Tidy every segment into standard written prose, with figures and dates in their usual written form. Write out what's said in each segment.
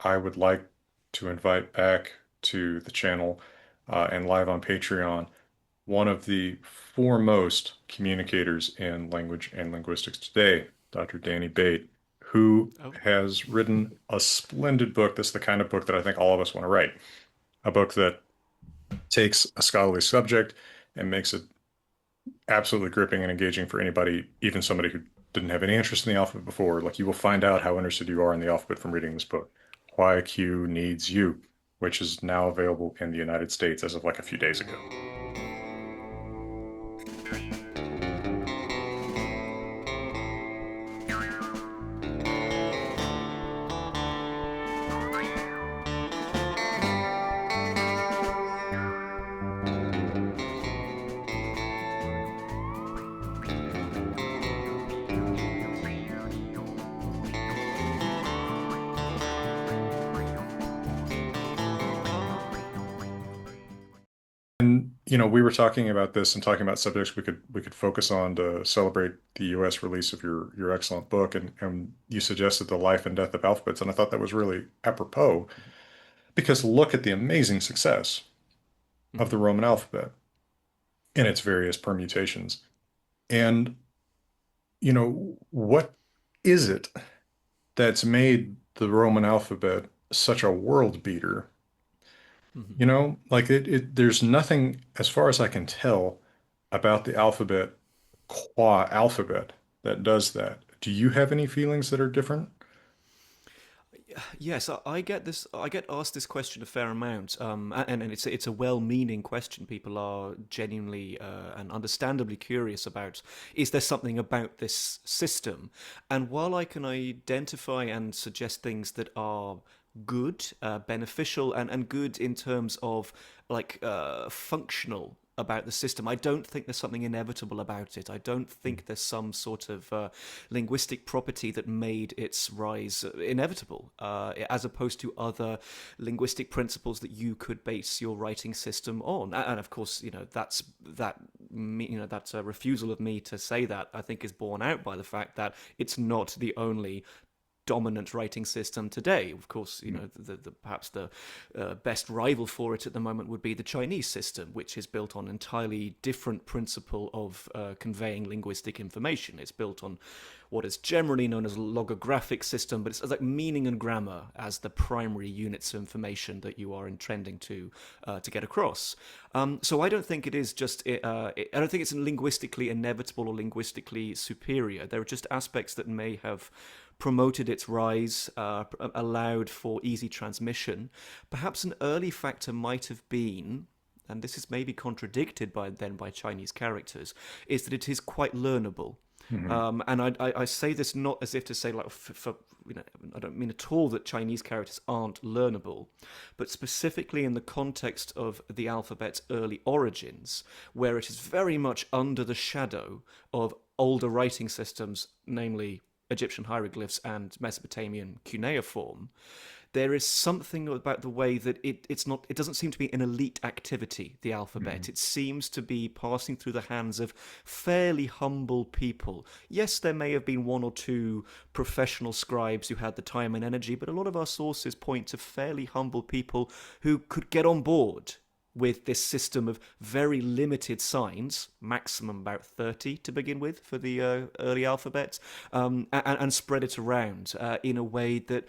I would like to invite back to the channel and live on Patreon one of the foremost communicators in language and linguistics today, Dr. Danny Bate, who Oh, has written a splendid book. That's the kind of book that I think all of us want to write. A book that takes a scholarly subject and makes it absolutely gripping and engaging for anybody, even somebody who didn't have any interest in the alphabet before. Like you will find out how interested you are in the alphabet from reading this book. Why Q Needs You, which is now available in the United States as of like a few days ago. And we were talking about this and talking about subjects we could focus on to celebrate the U.S. release of your excellent book, and you suggested the life and death of alphabets, and I thought that was really apropos because look at the amazing success of hmm the Roman alphabet in its various permutations. And what is it that's made the Roman alphabet such a world beater? hmm Like there's nothing, as far as I can tell, about the alphabet qua alphabet that does that. Do you have any feelings that are different? Yes, I get this. I get asked this question a fair amount, and it's a well-meaning question. People are genuinely and understandably curious about: is there something about this system? And while I can identify and suggest things that are good, beneficial, and good in terms of functional about the system. I don't think there's something inevitable about it. I don't think there's some sort of linguistic property that made its rise inevitable, as opposed to other linguistic principles that you could base your writing system on. And of course, that refusal of me to say that I think is borne out by the fact that it's not the only dominant writing system today. Of course, perhaps the best rival for it at the moment would be the Chinese system, which is built on an entirely different principle of conveying linguistic information. It's built on what is generally known as a logographic system, but it's like meaning and grammar as the primary units of information that you are intending to get across. So I don't think it is just. I don't think it's linguistically inevitable or linguistically superior. There are just aspects that may have promoted its rise, allowed for easy transmission. Perhaps an early factor might have been, and this is maybe contradicted by Chinese characters, is that it is quite learnable. Hmm. And I say this not as if to say like I don't mean at all that Chinese characters aren't learnable, but specifically in the context of the alphabet's early origins, where it is very much under the shadow of older writing systems, namely Egyptian hieroglyphs and Mesopotamian cuneiform. There is something about the way that it doesn't seem to be an elite activity, the alphabet. Hmm. It seems to be passing through the hands of fairly humble people. Yes, there may have been one or two professional scribes who had the time and energy, but a lot of our sources point to fairly humble people who could get on board with this system of very limited signs, maximum about 30 to begin with for the early alphabet, and spread it around in a way that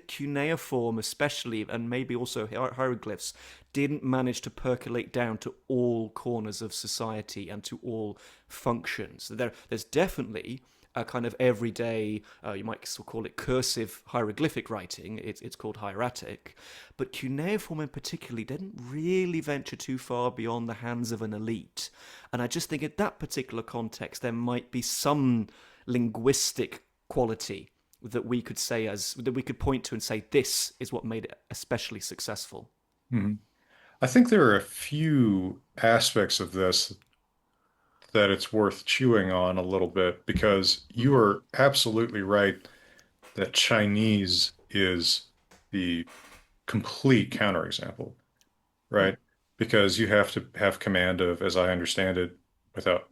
cuneiform especially, and maybe also hieroglyphs, didn't manage to percolate down to all corners of society and to all functions. There's definitely a kind of everyday, you might call it cursive hieroglyphic writing. It's called hieratic. But cuneiform in particular didn't really venture too far beyond the hands of an elite. And I just think in that particular context, there might be some linguistic quality that we could point to and say this is what made it especially successful. Hmm. I think there are a few aspects of this that it's worth chewing on a little bit because you hmm are absolutely right that Chinese is the complete counterexample, right? Because you have to have command of, as I understand it, without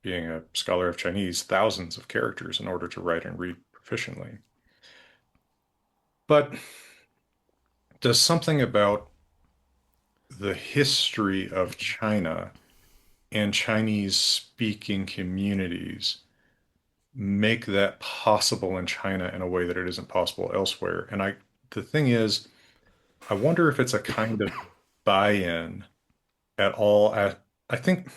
being a scholar of Chinese, thousands of characters in order to write and read proficiently. But does something about the history of China and Chinese speaking communities make that possible in China in a way that it isn't possible elsewhere? And the thing is, I wonder if it's a kind of buy-in at all. I think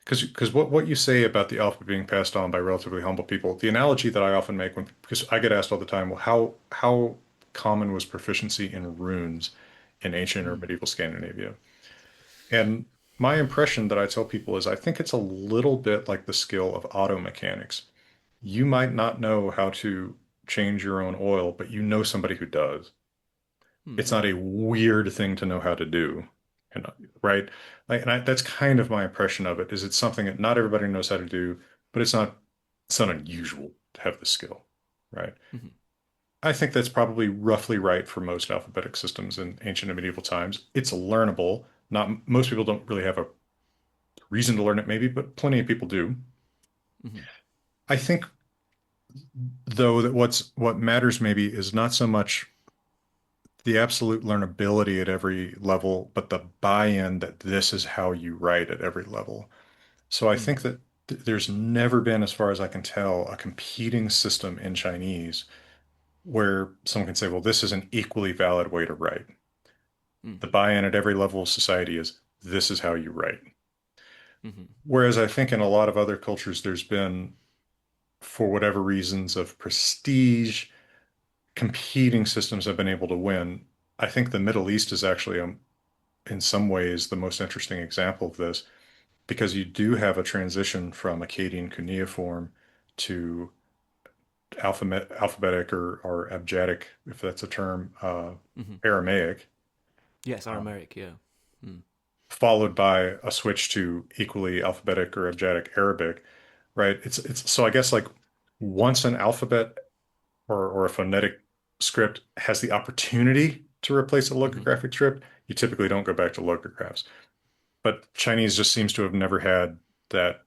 because what you say about the alphabet being passed on by relatively humble people, the analogy that I often make when because I get asked all the time, well, how common was proficiency in runes in ancient or Mm, medieval Scandinavia? And my impression that I tell people is I think it's a little bit like the skill of auto mechanics. You might not know how to change your own oil, but you know somebody who does. mm, It's not a weird thing to know how to do, you know, right? That's kind of my impression of it, is it's something that not everybody knows how to do, but it's not unusual to have the skill, right? mhm, I think that's probably roughly right for most alphabetic systems in ancient and medieval times. It's learnable. Not most people don't really have a reason to learn it, maybe, but plenty of people do. mhm, I think, though, that what matters maybe is not so much the absolute learnability at every level, but the buy-in that this is how you write at every level. So I mm, think that there's never been, as far as I can tell, a competing system in Chinese where someone can say, well, this is an equally valid way to write. mm, The buy-in at every level of society is this is how you write. mhm, Whereas I think in a lot of other cultures, there's been, for whatever reasons of prestige, competing systems have been able to win. I think the Middle East is actually in some ways the most interesting example of this because you do have a transition from Akkadian cuneiform to alphabetic or abjadic, if that's a term, mhm. Aramaic, Yes, um, Aramaic, yeah. Mm, followed by a switch to equally alphabetic or abjadic Arabic, right? It's so I guess like once an alphabet or a phonetic script has the opportunity to replace a mhm, logographic script, you typically don't go back to logographs. But Chinese just seems to have never had that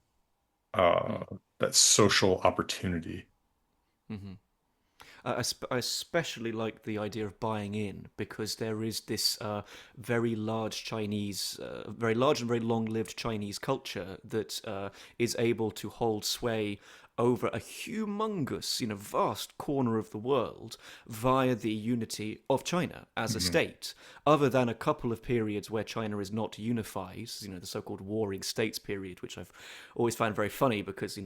uh, mm, that social opportunity. mhm. I especially like the idea of buying in because there is this very large Chinese, very large and very long-lived Chinese culture that is able to hold sway over a humongous, vast corner of the world via the unity of China as a Mhm. state. Other than a couple of periods where China is not unified, the so-called Warring States period, which I've always found very funny because,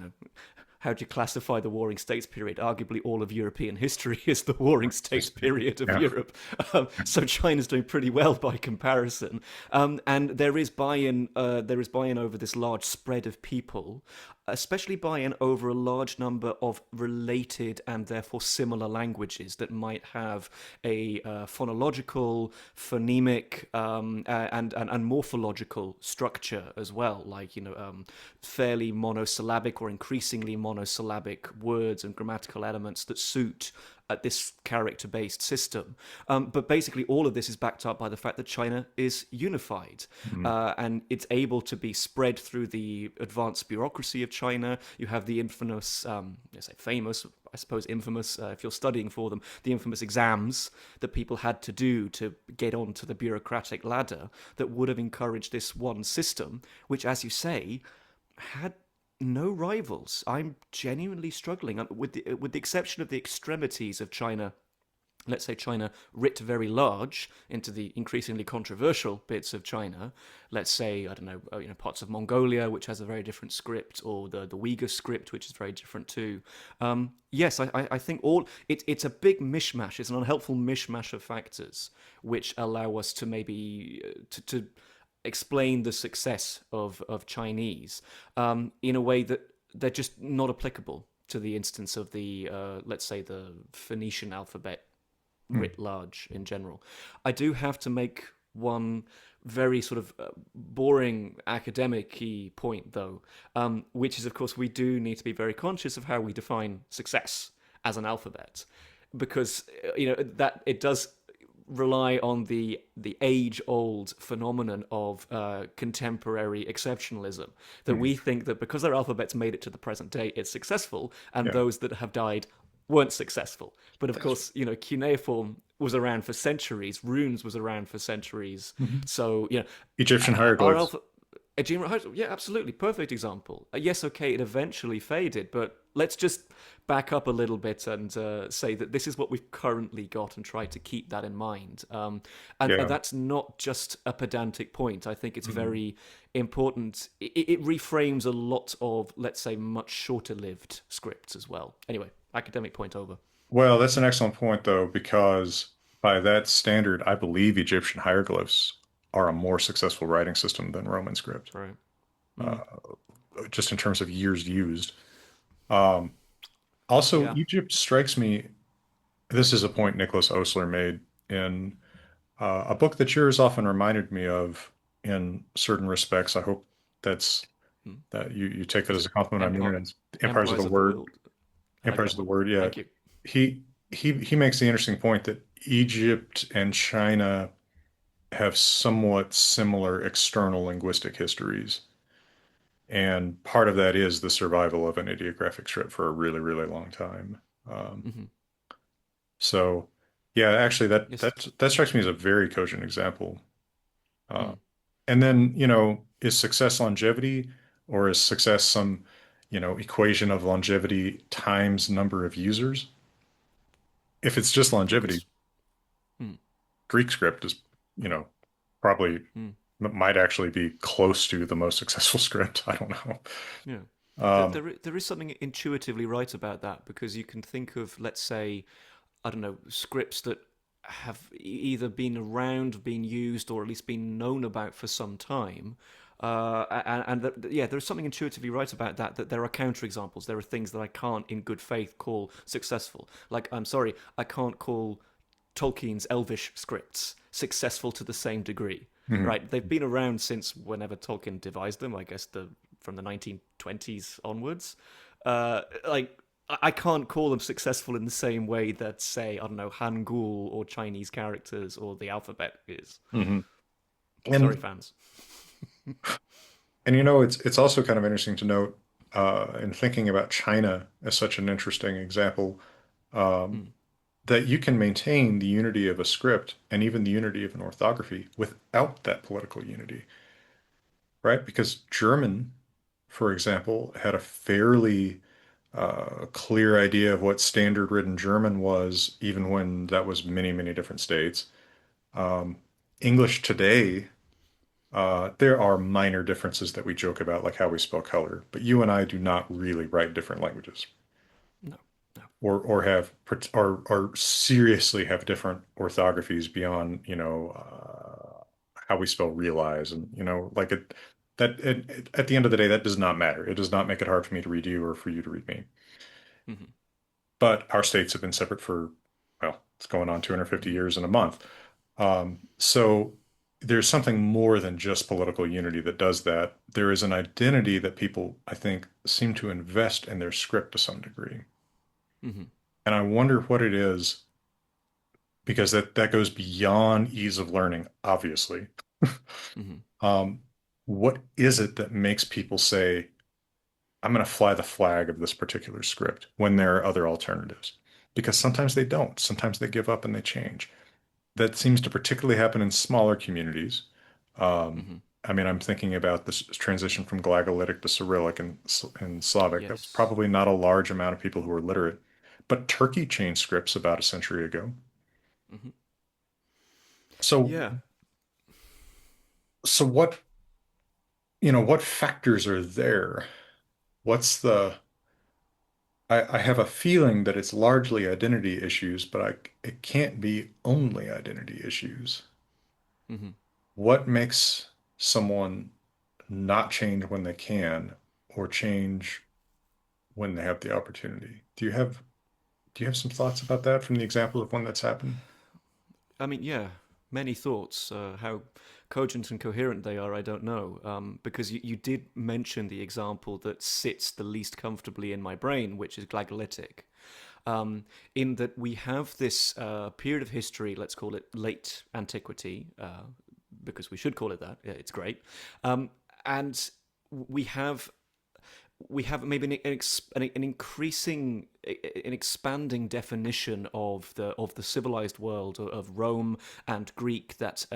how do you classify the Warring States period? Arguably, all of European history is the Warring States period of Yeah. Europe. So China's doing pretty well by comparison, and there is buy-in. There is buy-in over this large spread of people, especially buy-in over a large number of related and therefore similar languages that might have a phonological, phonemic, and morphological structure as well, like fairly monosyllabic or increasingly monosyllabic words and grammatical elements that suit this character based system. But basically, all of this is backed up by the fact that China is unified Mhm. and it's able to be spread through the advanced bureaucracy of China. You have the infamous, famous, I suppose infamous, if you're studying for them, the infamous exams that people had to do to get onto the bureaucratic ladder that would have encouraged this one system, which, as you say, had no rivals. I'm genuinely struggling with the exception of the extremities of China. Let's say China writ very large into the increasingly controversial bits of China. Let's say, I don't know, parts of Mongolia, which has a very different script, or the Uyghur script, which is very different too. Yes, I think it's a big mishmash. It's an unhelpful mishmash of factors which allow us to maybe to explain the success of Chinese in a way that they're just not applicable to the instance of the let's say the Phoenician alphabet Mhm. writ large in general. I do have to make one very sort of boring academic point though, which is of course we do need to be very conscious of how we define success as an alphabet, because that it does rely on the age old phenomenon of contemporary exceptionalism, that Mhm. we think that because their alphabets made it to the present day, it's successful, and Yeah. those that have died, weren't successful. But of That's course, cuneiform was around for centuries. Runes was around for centuries. Mhm. So Egyptian our hieroglyphs. alpha. Yeah, absolutely, perfect example. Yes, okay, it eventually faded, but let's just back up a little bit and say that this is what we've currently got and try to keep that in mind. And Yeah. that's not just a pedantic point. I think it's Mhm. very important. It reframes a lot of, let's say, much shorter-lived scripts as well. Anyway, academic point over. Well, that's an excellent point, though, because by that standard, I believe Egyptian hieroglyphs are a more successful writing system than Roman script, Right. uh, Mm. just in terms of years used. Um, Also, Yeah. Egypt strikes me. This is a point Nicholas Osler made in a book that yours often reminded me of in certain respects. I hope that's Mm. that you take that Is as it a compliment. I mean Empire, it is Empires of the Empires of the Word. World? I like Empires that of the one. Word. Yeah, Thank you. he makes the interesting point that Egypt and China have somewhat similar external linguistic histories. And part of that is the survival of an ideographic script for a really, really long time. Um, Hmm. so, yeah, actually, Yes. that strikes me as a very cogent example. Uh, Mm. and then, is success longevity, or is success some, equation of longevity times number of users? If it's just I think longevity, it's. Mm. Greek script is, you know, probably Mm. might actually be close to the most successful script. I don't know. Yeah. Um, There is something intuitively right about that because you can think of, let's say, I don't know, scripts that have either been around, been used, or at least been known about for some time. Yeah, there's something intuitively right about that. That there are counterexamples. There are things that I can't, in good faith, call successful. Like, I'm sorry, I can't call Tolkien's Elvish scripts successful to the same degree. mhm. Right? They've been around since whenever Tolkien devised them. I guess from the 1920s onwards. Like I can't call them successful in the same way that, say, I don't know, Hangul or Chinese characters or the alphabet is. Mhm. Sorry, And fans. it's also kind of interesting to note in thinking about China as such an interesting example um, Mm. that you can maintain the unity of a script and even the unity of an orthography without that political unity, right? Because German, for example, had a fairly clear idea of what standard written German was, even when that was many, many different states. Um, English today, there are minor differences that we joke about, like how we spell color, but you and I do not really write different languages No, no. or have or seriously have different orthographies beyond, how we spell realize and, like at the end of the day, that does not matter. It does not make it hard for me to read you or for you to read me. Mm-hmm. But our states have been separate for, well, it's going on 250 Mm-hmm. years in a month. So there's something more than just political unity that does that. There is an identity that people, I think, seem to invest in their script to some degree. Mm-hmm. And I wonder what it is, because that goes beyond ease of learning, obviously. Mm-hmm. Um, what is it that makes people say, I'm going to fly the flag of this particular script when there are other alternatives? Because sometimes they don't. Sometimes they give up and they change. That seems to particularly happen in smaller communities. Um, Mm-hmm. I mean, I'm thinking about this transition from Glagolitic to Cyrillic and Slavic. That was Yes. probably not a large amount of people who were literate, but Turkey changed scripts about a century ago. Mm-hmm. So, Yeah. so what factors are there? What's the, I have a feeling that it's largely identity issues, but it can't be only identity issues. Mm-hmm. What makes someone not change when they can or change when they have the opportunity? Do you have some thoughts about that from the example of when that's happened? I mean, yeah, many thoughts. How cogent and coherent they are, I don't know. Because you did mention the example that sits the least comfortably in my brain, which is Glagolitic. In that we have this period of history, let's call it late antiquity, because we should call it that. Yeah, it's great. And we have maybe an increasing an expanding definition of the civilized world of Rome and Greek that,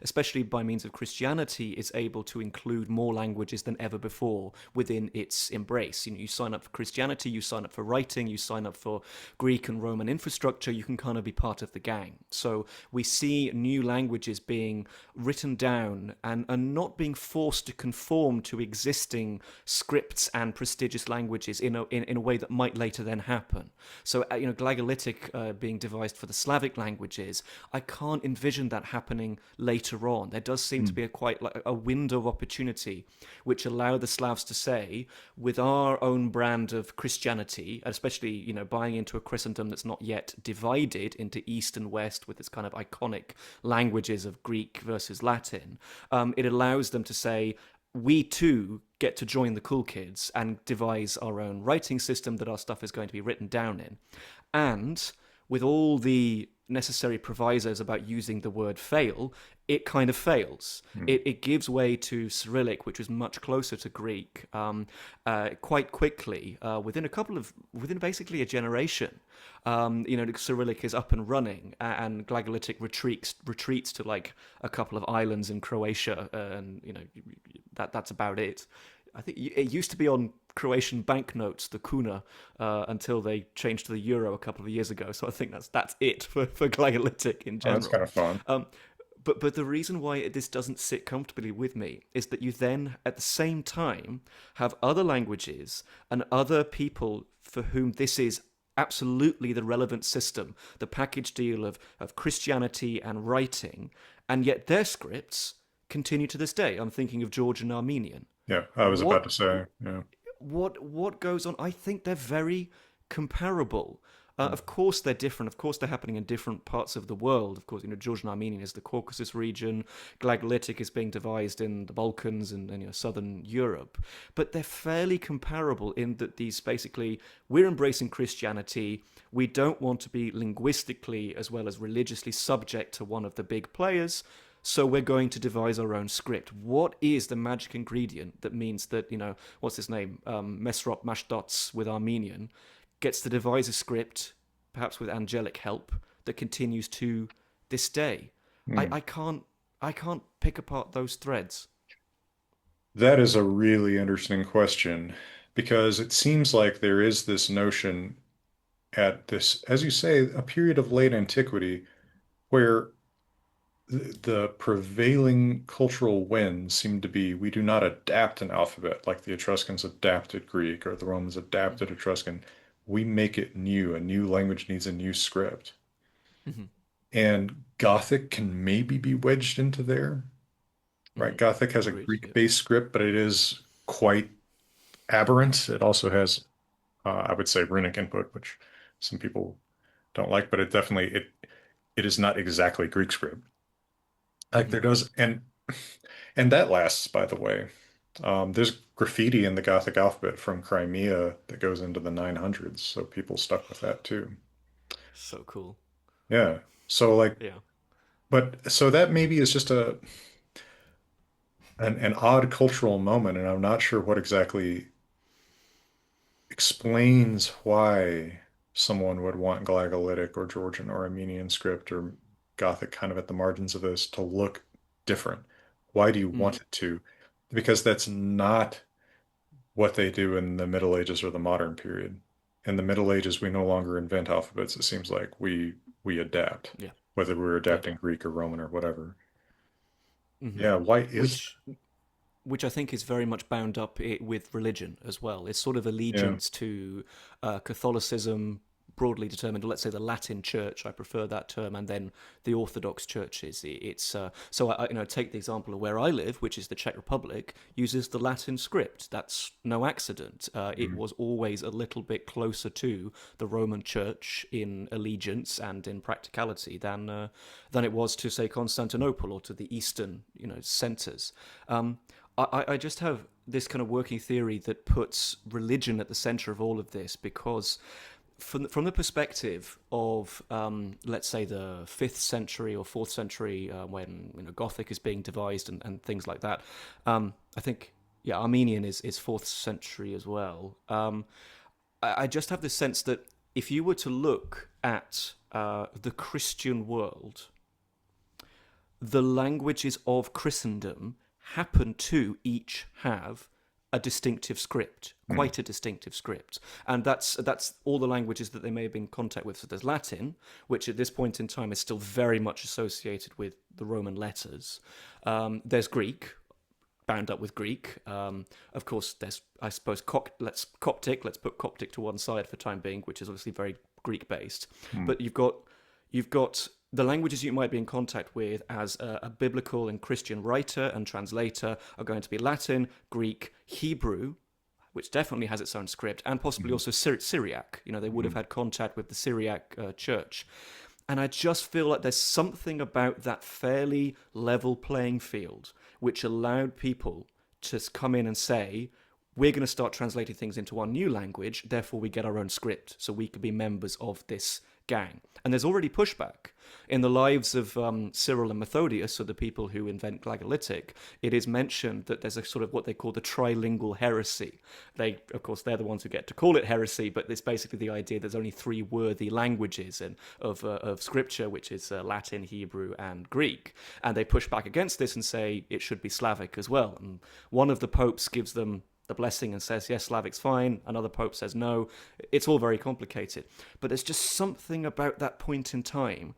especially by means of Christianity, is able to include more languages than ever before within its embrace. You sign up for Christianity, you sign up for writing, you sign up for Greek and Roman infrastructure, you can kind of be part of the gang. So we see new languages being written down and not being forced to conform to existing scripts and prestigious languages in a way that might later then happen. So, Glagolitic being devised for the Slavic languages, I can't envision that happening later on. There does seem to be a window of opportunity which allow the Slavs to say, with our own brand of Christianity, especially, buying into a Christendom that's not yet divided into East and West with its kind of iconic languages of Greek versus Latin, it allows them to say, we too get to join the cool kids and devise our own writing system that our stuff is going to be written down in. And with all the necessary provisos about using the word fail, it kind of fails. It gives way to Cyrillic, which was much closer to Greek, quite quickly, within basically a generation. Cyrillic is up and running, and Glagolitic retreats to like a couple of islands in Croatia, and that's about it. I think it used to be on Croatian banknotes, the kuna, until they changed to the euro a couple of years ago. So I think that's it for Glagolitic in Oh, that's general. kind of fun. But the reason why this doesn't sit comfortably with me is that you then, at the same time, have other languages and other people for whom this is absolutely the relevant system, the package deal of Christianity and writing, and yet their scripts continue to this day. I'm thinking of Georgian Armenian. Yeah, I was about What to say, yeah. what goes on? I think they're very comparable. Of course, they're different. Of course, they're happening in different parts of the world. Of course, Georgian Armenian is the Caucasus region. Glagolitic is being devised in the Balkans and southern Europe. But they're fairly comparable in that these basically, we're embracing Christianity. We don't want to be linguistically as well as religiously subject to one of the big players. So we're going to devise our own script. What is the magic ingredient that means that, what's his name? Mesrop Mashdots with Armenian gets to devise a script, perhaps with angelic help, that continues to this day. Hmm. I can't pick apart those threads. That is a really interesting question because it seems like there is this notion at this, as you say, a period of late antiquity where the prevailing cultural winds seem to be we do not adapt an alphabet like the Etruscans adapted Greek or the Romans adapted Mm-hmm. Etruscan. We make it new. A new language needs a new script. Mm-hmm. And Gothic can maybe be wedged into there, right? Mm-hmm. Gothic has a Agreed. Yeah. Greek-based script, but it is quite aberrant. It also has, I would say, runic input, which some people don't like, but it is not exactly Greek script. Like Mm-hmm. there does, and that lasts, by the way. There's graffiti in the Gothic alphabet from Crimea that goes into the 900s, so people stuck with that too. So cool. Yeah. So like, Yeah. but so that maybe is just an odd cultural moment, and I'm not sure what exactly explains why someone would want Glagolitic or Georgian or Armenian script or Gothic kind of at the margins of this to look different. Why do you Mm. want it to? Because that's not what they do in the Middle Ages or the modern period. In the Middle Ages, we no longer invent alphabets. It seems like we adapt, Yeah. whether we're Yeah. adapting Greek or Roman or whatever. Mm-hmm. Yeah, why is Which which I think is very much bound up with religion as well. It's sort of yeah. allegiance to Catholicism, broadly determined. Let's say the Latin Church. I prefer that term, and then the Orthodox churches. It's so take the example of where I live, which is the Czech Republic, uses the Latin script. That's no accident. It Mm. was always a little bit closer to the Roman Church in allegiance and in practicality than it was to say Constantinople or to the Eastern centers. I just have this kind of working theory that puts religion at the center of all of this because from the perspective of, let's say, the 5th century or 4th century, when Gothic is being devised and things like that, I think, yeah, Armenian is 4th century as well. I just have this sense that if you were to look at the Christian world, the languages of Christendom happen to each have a distinctive script, Mhm. quite a distinctive script, and that's all the languages that they may have been in contact with. So there's Latin, which at this point in time is still very much associated with the Roman letters. There's Greek, bound up with Greek. Of course, there's I suppose Coptic. Let's put Coptic to one side for time being, which is obviously very Greek based. Mhm. But you've got the languages you might be in contact with as a biblical and Christian writer and translator are going to be Latin, Greek, Hebrew, which definitely has its own script, and possibly Mhm. also Syriac. They would have Mhm. had contact with the Syriac church. And I just feel like there's something about that fairly level playing field which allowed people to come in and say, we're going to start translating things into our new language, therefore we get our own script, so we could be members of this gang. And there's already pushback. In the lives of Cyril and Methodius, so the people who invent glagolitic, it is mentioned that there's a sort of what they call the trilingual heresy. Of course, they're the ones who get to call it heresy, but it's basically the idea there's only three worthy languages of scripture, which is Latin, Hebrew, and Greek. And they push back against this and say it should be Slavic as well. And one of the popes gives them the blessing and says, yes, Slavic's fine. Another pope says no. It's all very complicated. But there's just something about that point in time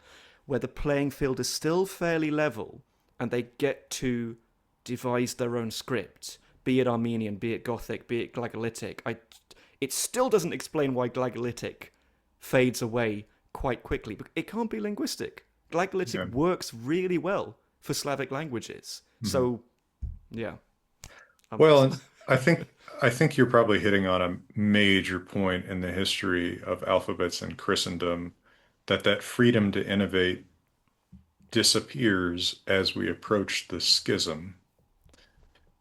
where the playing field is still fairly level and they get to devise their own script, be it Armenian, be it Gothic, be it Glagolitic. It still doesn't explain why Glagolitic fades away quite quickly. It can't be linguistic. Yeah. Glagolitic works really well for Slavic languages. Mhm. So, yeah. Um, Well, and I think I think you're probably hitting on a major point in the history of alphabets in Christendom, that freedom to innovate disappears as we approach the schism.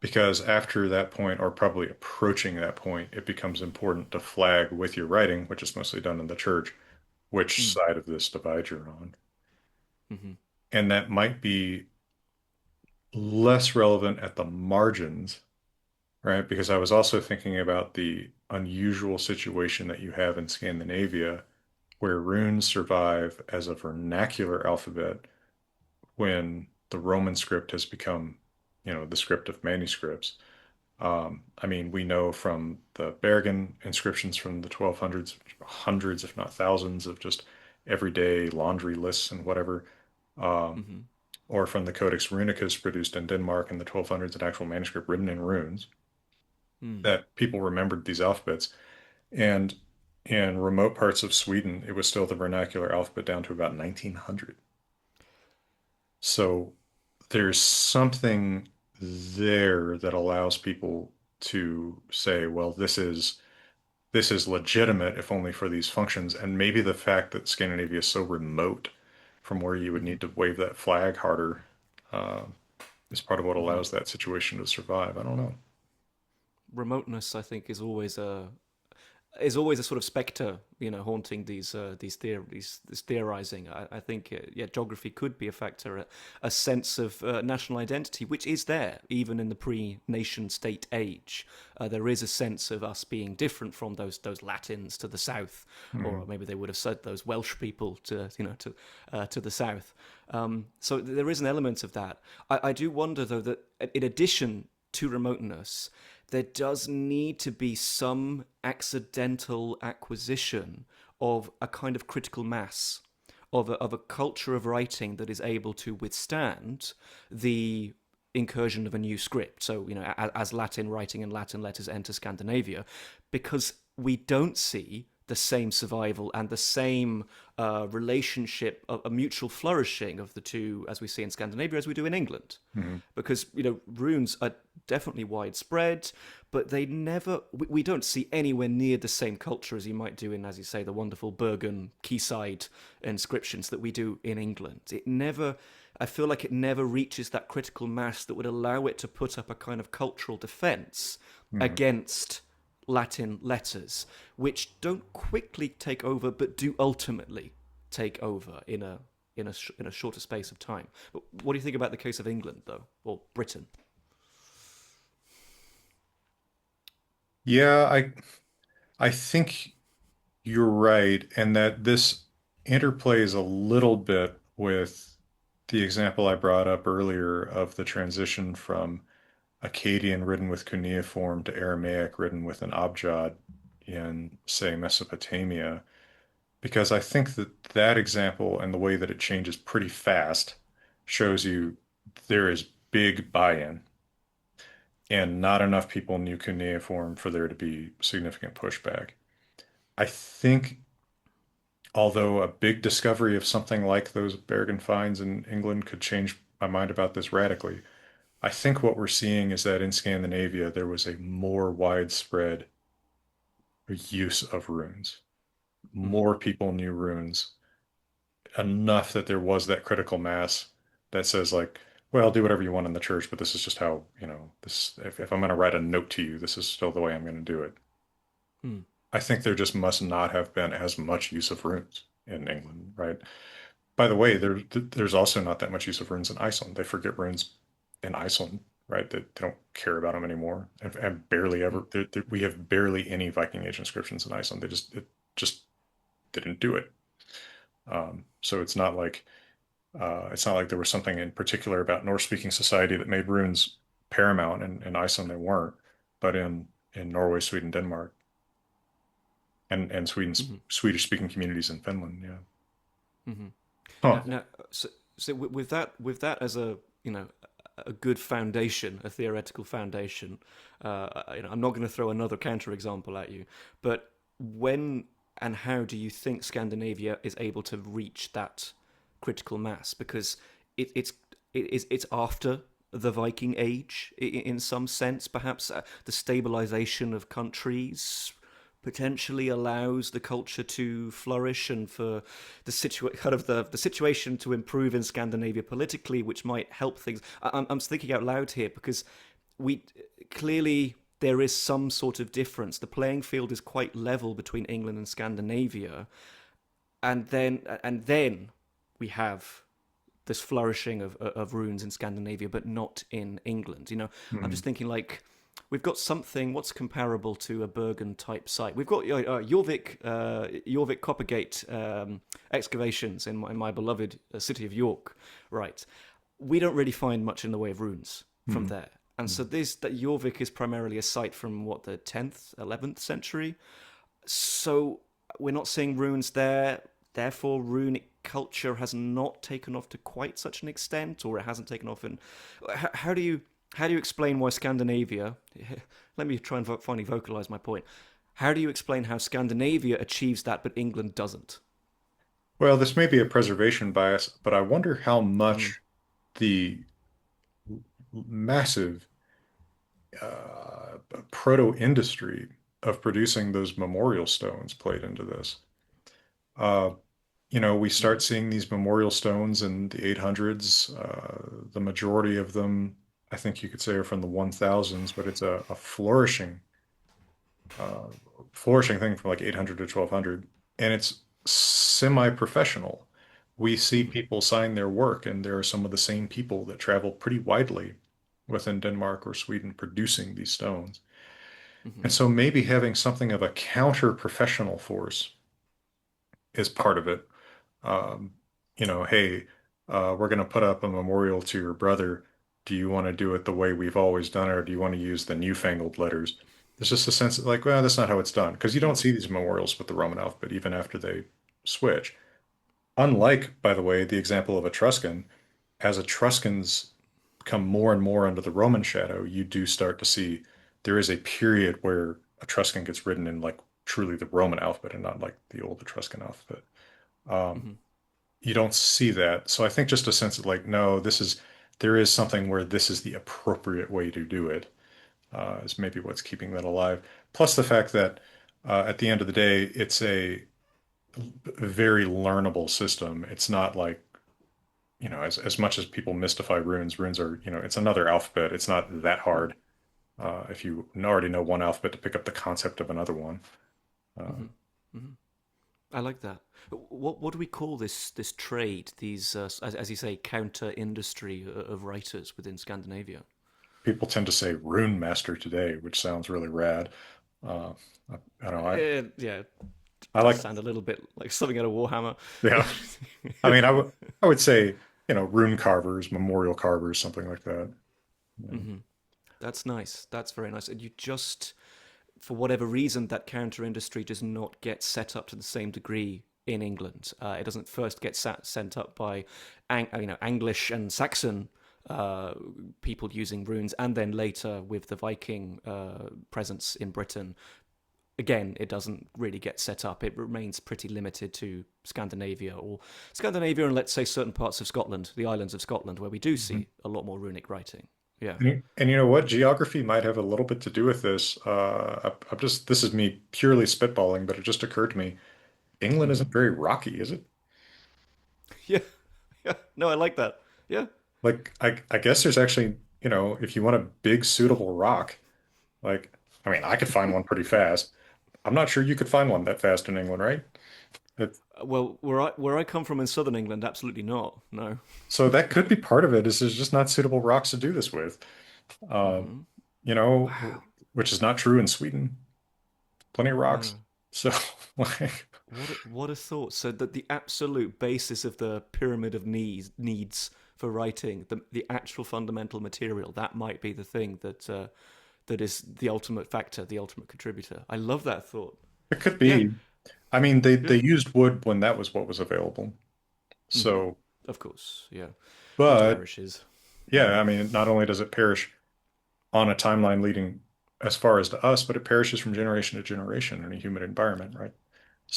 Because after that point, or probably approaching that point, it becomes important to flag with your writing, which is mostly done in the church, which mm, side of this divide you're on. mhm, And that might be less relevant at the margins, right? Because I was also thinking about the unusual situation that you have in Scandinavia, where runes survive as a vernacular alphabet when the Roman script has become, the script of manuscripts. I mean, we know from the Bergen inscriptions from the 1200s, hundreds, if not thousands, of just everyday laundry lists and whatever, um, mhm, or from the Codex Runicus produced in Denmark in the 1200s, an actual manuscript written in runes, mm. that people remembered these alphabets. And in remote parts of Sweden, it was still the vernacular alphabet down to about 1900. So there's something there that allows people to say, well, this is legitimate if only for these functions. And maybe the fact that Scandinavia is so remote from where you would Mhm, need to wave that flag harder uh, is part of what mhm. allows that situation to survive. I don't know. Remoteness, I think, is always a sort of specter, haunting these theories, this theorizing. I think, yeah, geography could be a factor, a sense of national identity, which is there even in the pre-nation state age. There is a sense of us being different from those Latins to the south, or Mhm. maybe they would have said those Welsh people to the south. So there is an element of that. I do wonder though that in addition to remoteness, there does need to be some accidental acquisition of a kind of critical mass, of a culture of writing that is able to withstand the incursion of a new script. So, as Latin writing and Latin letters enter Scandinavia, because we don't see the same survival and the same relationship, a mutual flourishing of the two, as we see in Scandinavia, as we do in England. Mhm. Because, runes are definitely widespread, but they never, we don't see anywhere near the same culture as you might do in, as you say, the wonderful Bergen quayside inscriptions that we do in England. I feel like it never reaches that critical mass that would allow it to put up a kind of cultural defense Mhm. against Latin letters, which don't quickly take over, but do ultimately take over in a shorter space of time. But what do you think about the case of England, though, or Britain? Yeah, I think. You're right, and that this interplays a little bit with the example I brought up earlier of the transition from Akkadian written with cuneiform to Aramaic written with an abjad in, say, Mesopotamia, because I think that that example and the way that it changes pretty fast shows you there is big buy-in and not enough people knew cuneiform for there to be significant pushback. I think although a big discovery of something like those Bergen finds in England could change my mind about this radically, I think what we're seeing is that in Scandinavia, there was a more widespread use of runes. Hmm. More people knew runes, enough that there was that critical mass that says, like, well, do whatever you want in the church, but this is just how, this, if I'm going to write a note to you, this is still the way I'm going to do it. Hmm. I think there just must not have been as much use of runes in England, right? By the way, there's also not that much use of runes in Iceland. They forget runes in Iceland, right? They don't care about them anymore, and barely Hmm. ever. We have barely any Viking Age inscriptions in Iceland. It just didn't do it. So it's not like there was something in particular about Norse-speaking society that made runes paramount. In Iceland, they weren't, but in Norway, Sweden, Denmark, and Hmm. Swedish-speaking communities in Finland, yeah. Hmm. Huh. Now, with that as a a good foundation, a theoretical foundation. I'm not going to throw another counterexample at you, but when and how do you think Scandinavia is able to reach that critical mass? Because it's after the Viking Age in some sense, perhaps the stabilization of countries potentially allows the culture to flourish and for the situation to improve in Scandinavia politically, which might help things. I'm thinking out loud here because we clearly there is some sort of difference. The playing field is quite level between England and Scandinavia, and then we have this flourishing of runes in Scandinavia, but not in England. I'm Hmm. just thinking like we've got something. What's comparable to a Bergen type site? We've got Jorvik Coppergate excavations in my beloved city of York, right? We don't really find much in the way of runes from Hmm. there. And so this that Jorvik is primarily a site from what, the 10th, 11th century. So we're not seeing runes there. Therefore, runic culture has not taken off to quite such an extent, or it hasn't taken off. And how do you explain why Scandinavia? Let me try and finally vocalize my point. How do you explain how Scandinavia achieves that, but England doesn't? Well, this may be a preservation bias, but I wonder how Mm, much the massive proto-industry of producing those memorial stones played into this. Uh, we start mm, seeing these memorial stones in the 800s. The majority of them, I think you could say, are from the 1000s, but it's a uh, flourishing thing from like 800 to 1200, and it's semi-professional. We see mm, people sign their work, and there are some of the same people that travel pretty widely within Denmark or Sweden producing these stones. mm, And so maybe having something of a counter-professional force is part of it. Um, hey, we're going to put up a memorial to your brother. Do you want to do it the way we've always done it, or do you want to use the newfangled letters? There's just a sense of like, well, that's not how it's done. Because you don't see these memorials with the Roman alphabet even after they switch. Unlike, by the way, the example of Etruscan, as Etruscans come more and more under the Roman shadow, you do start to see there is a period where Etruscan gets written in like truly the Roman alphabet and not like the old Etruscan alphabet. Um, mm, you don't see that. So I think just a sense of like, no, there is something where this is the appropriate way to do it, is maybe what's keeping that alive. Plus the fact that at the end of the day, it's a very learnable system. It's not like, as much as people mystify runes, runes are, it's another alphabet. It's not that mm, hard if you already know one alphabet to pick up the concept of another one. Uh, mm, mm. I like that. What do we call this trade? These as you say, counter industry of writers within Scandinavia. People tend to say rune master today, which sounds really rad. Uh, I don't know. Yeah, I Does like, sound a little bit like something out of Warhammer. yeah. I mean, I would say, rune carvers, memorial carvers, something like that. Yeah. Hmm. That's nice. That's very nice. And you just, for whatever reason, that counter industry does not get set up to the same degree in England. It doesn't first get sent up by, English and Saxon uh, people using runes, and then later with the Viking presence in Britain. Again, it doesn't really get set up. It remains pretty limited to Scandinavia, and let's say certain parts of Scotland, the islands of Scotland, where we do Mhm. see a lot more runic writing. Yeah. And you know what? Geography might have a little bit to do with this. I'm just, this is me purely spitballing, but it just occurred to me, England Hmm. isn't very rocky, is it? Yeah. Yeah. No, I like that. Yeah. Like, I guess there's actually, if you want a big suitable rock, like, I mean, I could find one pretty fast. I'm not sure you could find one that fast in England, right? It, Well, where I come from in southern England, absolutely not. No. so that could be part of it, is there's just not suitable rocks to do this with. Uh, Hmm. you know, Wow. which is not true in Sweden. Plenty of rocks. No. So, like, What a thought. So that the absolute basis of the pyramid of needs for writing, the actual fundamental material, that might be the thing that is the ultimate factor, the ultimate contributor. I love that thought. it could Yeah. be. I mean, they Yeah. used wood when that was what was available. Hmm. So, Of course. Yeah. Which but perishes. yeah, I mean, not only does it perish on a timeline leading as far as to us, but it perishes from generation to generation in a humid environment, right?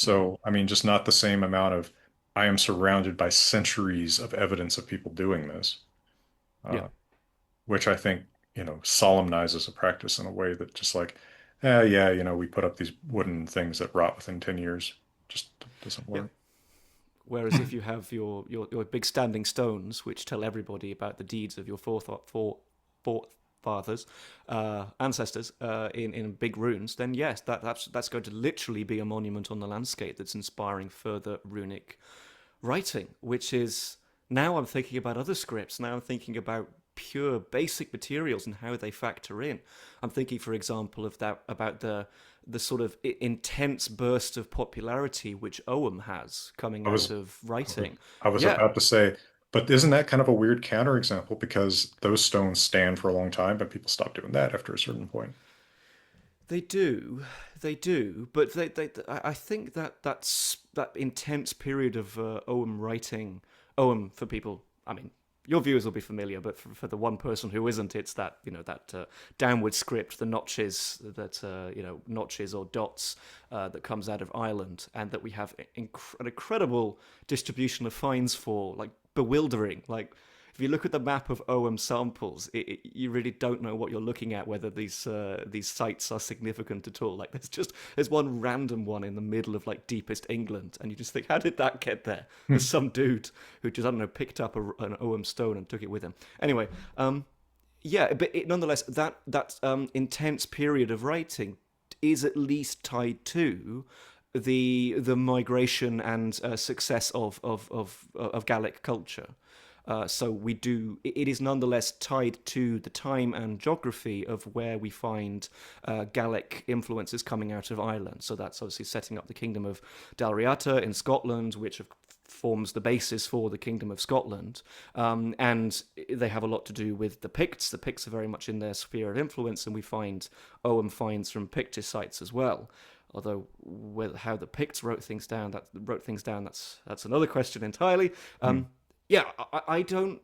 Hmm. So, I mean, just not the same amount of, I am surrounded by centuries of evidence of people doing this, Yeah. uh, which I think, solemnizes a practice in a way that just like, yeah, we put up these wooden things that rot within 10 years. Just doesn't Yeah. work. Whereas if you have your big standing stones, which tell everybody about the deeds of your forefathers, ancestors, in big runes, then yes, that's going to literally be a monument on the landscape that's inspiring further runic writing. Which is, now I'm thinking about other scripts. Now I'm thinking about pure basic materials and how they factor in. I'm thinking, for example, of that about the sort of intense burst of popularity which Ogham has coming I out was, of I was, writing. I was Yeah, about to say, but isn't that kind of a weird counterexample because those stones stand for a long time, but people stop doing that after a certain point. they do, they do, but I think that intense period of Ogham writing. Ogham, for people, I mean, your viewers will be familiar, but for the one person who isn't, it's that that downward script, the notches that notches or dots that comes out of Ireland, and that we have an incredible distribution of finds for, like bewildering, like. If you look at the map of OM samples, you really don't know what you're looking at, whether these sites are significant at all. Like there's one random one in the middle of like deepest England, and you just think, how did that get there? There's Hmm. some dude who just, I don't know, picked up an OM stone and took it with him. Anyway, yeah, but nonetheless, that intense period of writing is at least tied to the migration and success of Gallic culture. So we do. It is nonetheless tied to the time and geography of where we find Gallic influences coming out of Ireland. So that's obviously setting up the kingdom of Dalriata in Scotland, which forms the basis for the kingdom of Scotland. And they have a lot to do with the Picts. The Picts are very much in their sphere of influence, and we find Ogham finds from Pictish sites as well. Although how the Picts wrote things down, that's another question entirely. Hmm. Yeah, I don't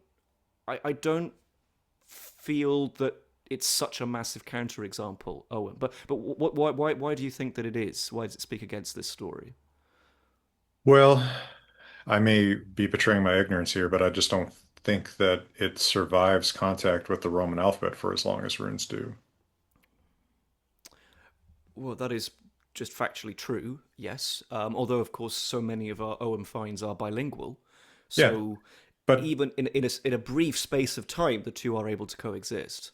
feel that it's such a massive counterexample, Owen. But why do you think that it is? Why does it speak against this story? Well, I may be betraying my ignorance here, but I just don't think that it survives contact with the Roman alphabet for as long as runes do. Well, that is just factually true, yes. Although, of course, so many of our Owen finds are bilingual, Yeah, so but even in a brief space of time, the two are able to coexist.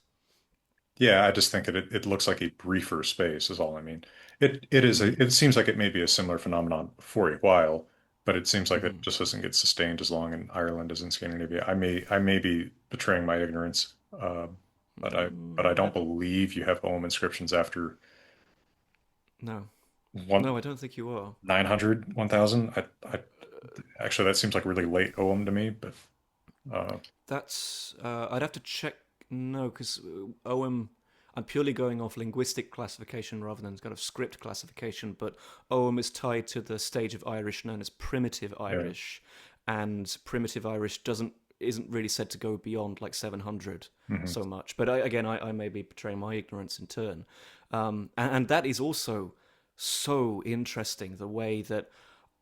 yeah, I just think it looks like a briefer space is all I mean. Mm-hmm. It seems like it may be a similar phenomenon for a while, but it seems like it Mm-hmm. just doesn't get sustained as long in Ireland as in Scandinavia. I may be betraying my ignorance, but I Mm, don't believe you have home inscriptions after no. one No, I don't think you are. 900, 1000. I actually that seems like really late OM to me, but uh, That's I'd have to check. No, because OM. I'm purely going off linguistic classification rather than kind of script classification. But OM is tied to the stage of Irish known as Primitive yeah. Irish, and Primitive Irish doesn't isn't really said to go beyond like 700 Mhm. so much. But I may be betraying my ignorance in turn, and that is also so interesting the way that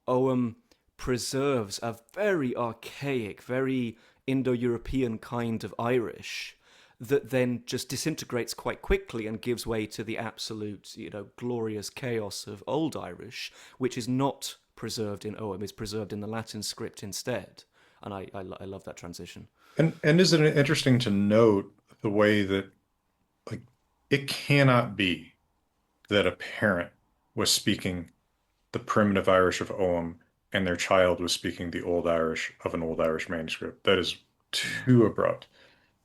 OM preserves a very archaic, very Indo European kind of Irish that then just disintegrates quite quickly and gives way to the absolute, glorious chaos of Old Irish, which is not preserved in OM, is preserved in the Latin script instead. And I love that transition. And isn't it interesting to note the way that like it cannot be that a parent was speaking the primitive Irish of Ogham and their child was speaking the Old Irish of an Old Irish manuscript. That is No, too abrupt.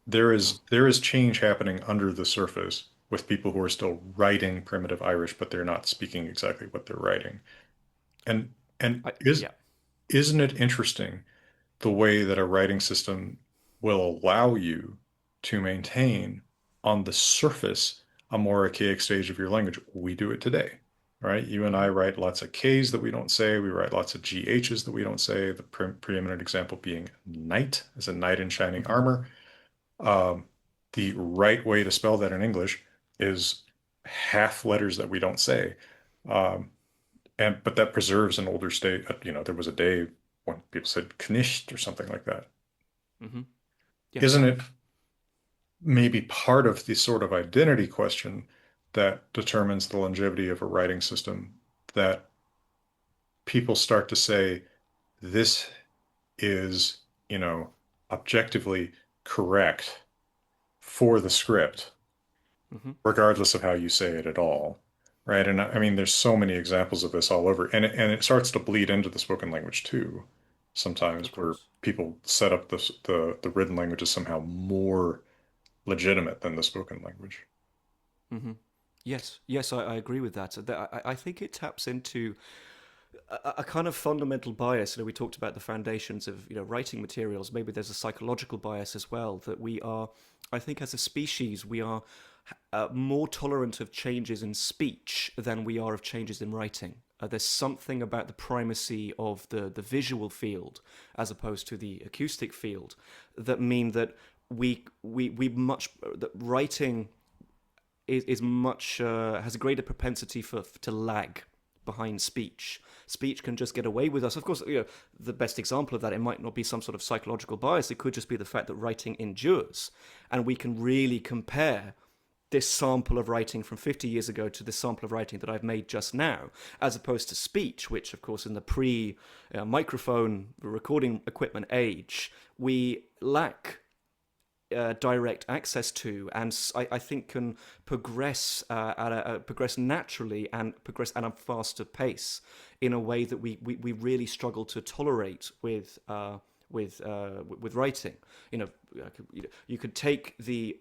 There no. is there is change happening under the surface with people who are still writing primitive Irish, but they're not speaking exactly what they're writing. And Yeah. isn't it interesting the way that a writing system will allow you to maintain on the surface a more archaic stage of your language? We do it today, right? You and I Hmm. write lots of K's that we don't say. We write lots of GH's that we don't say. The preeminent example being knight, as a knight in shining Hmm. armor. Um, the right way to spell that in English is half letters that we don't say. Um, and but that preserves an older state. There was a day when people said knisht or something like that. Hmm. Yes. Isn't it maybe part of the sort of identity question that determines the longevity of a writing system that people start to say this is, you know, objectively correct for the script, Hmm. regardless of how you say it at all, right? And I mean, there's so many examples of this all over, and it starts to bleed into the spoken language too, Of sometimes where course. people set up the written language as somehow more legitimate than the spoken language. Hmm. Yes, yes, I agree with that. I think it taps into a kind of fundamental bias. We talked about the foundations of writing materials. Maybe there's a psychological bias as well that we are. I think as a species we are more tolerant of changes in speech than we are of changes in writing. There's something about the primacy of the visual field as opposed to the acoustic field that mean that we much that writing is much has a greater propensity for to lag behind speech. Speech can just get away with us. Of course, the best example of that, it might not be some sort of psychological bias. It could just be the fact that writing endures, and we can really compare this sample of writing from 50 years ago to this sample of writing that I've made just now, as opposed to speech, which, of course, in the pre microphone recording equipment age, we lack direct access to, and I think can progress progress naturally and progress at a faster pace in a way that we really struggle to tolerate with writing. You could take the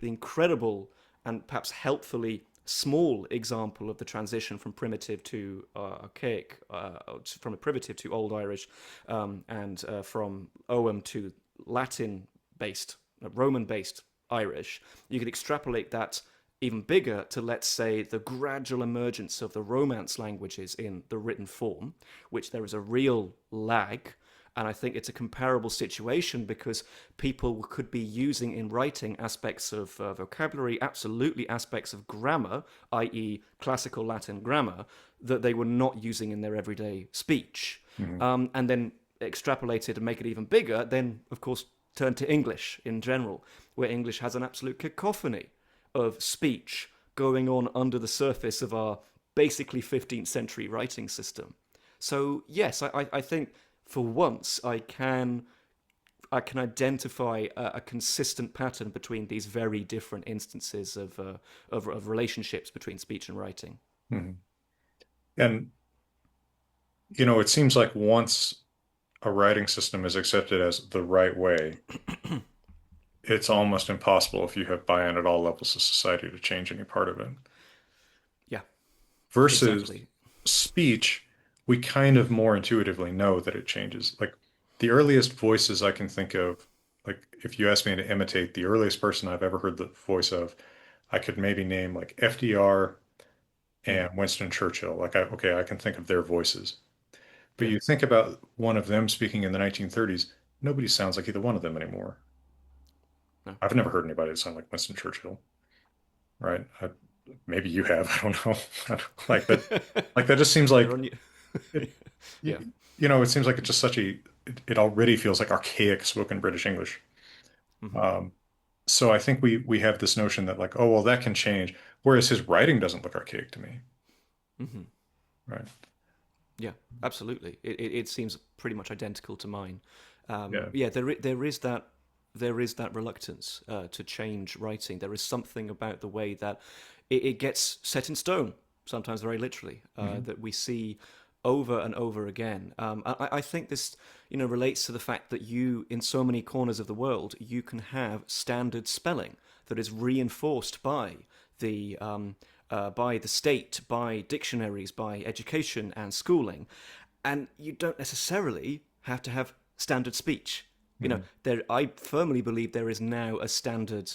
incredible and perhaps helpfully small example of the transition from primitive to archaic, from a primitive to Old Irish, and from Ogham to Latin based, Roman based Irish. You could extrapolate that even bigger to, let's say, the gradual emergence of the Romance languages in the written form, which there is a real lag. And I think it's a comparable situation because people could be using in writing aspects of vocabulary, absolutely aspects of grammar, i.e., classical Latin grammar, that they were not using in their everyday speech. Mhm. And then extrapolate it and make it even bigger, then, of course, turn to English in general, where English has an absolute cacophony of speech going on under the surface of our basically 15th century writing system. So yes, I think for once I can identify a consistent pattern between these very different instances of relationships between speech and writing. Mhm. And it seems like once a writing system is accepted as the right way, it's almost impossible if you have buy-in at all levels of society to change any part of it. Yeah, Versus exactly. speech, we kind of more intuitively know that it changes. Like the earliest voices I can think of, like if you ask me to imitate the earliest person I've ever heard the voice of, I could maybe name like FDR Mm, and Winston Churchill. Okay, I can think of their voices. But yeah, you think about one of them speaking in the 1930s, nobody sounds like either one of them anymore. no. I've never heard anybody that sound like Winston Churchill, right? Maybe you have. I don't know. Like that. Like that just seems They're like on you. it. Yeah. It seems like it's just such a. It already feels like archaic spoken British English. Hmm. Um, so I think we have this notion that like, oh well, that can change, whereas his writing doesn't look archaic to me, Hmm. right? Yeah, absolutely. It seems pretty much identical to mine. Yeah. Yeah, there is that reluctance to change writing. There is something about the way that it gets set in stone, sometimes very literally, Hmm. that we see over and over again. I think this, relates to the fact that in so many corners of the world, you can have standard spelling that is reinforced the by the state, by dictionaries, by education and schooling, and you don't necessarily have to have standard speech. Hmm. I firmly believe there is now a standard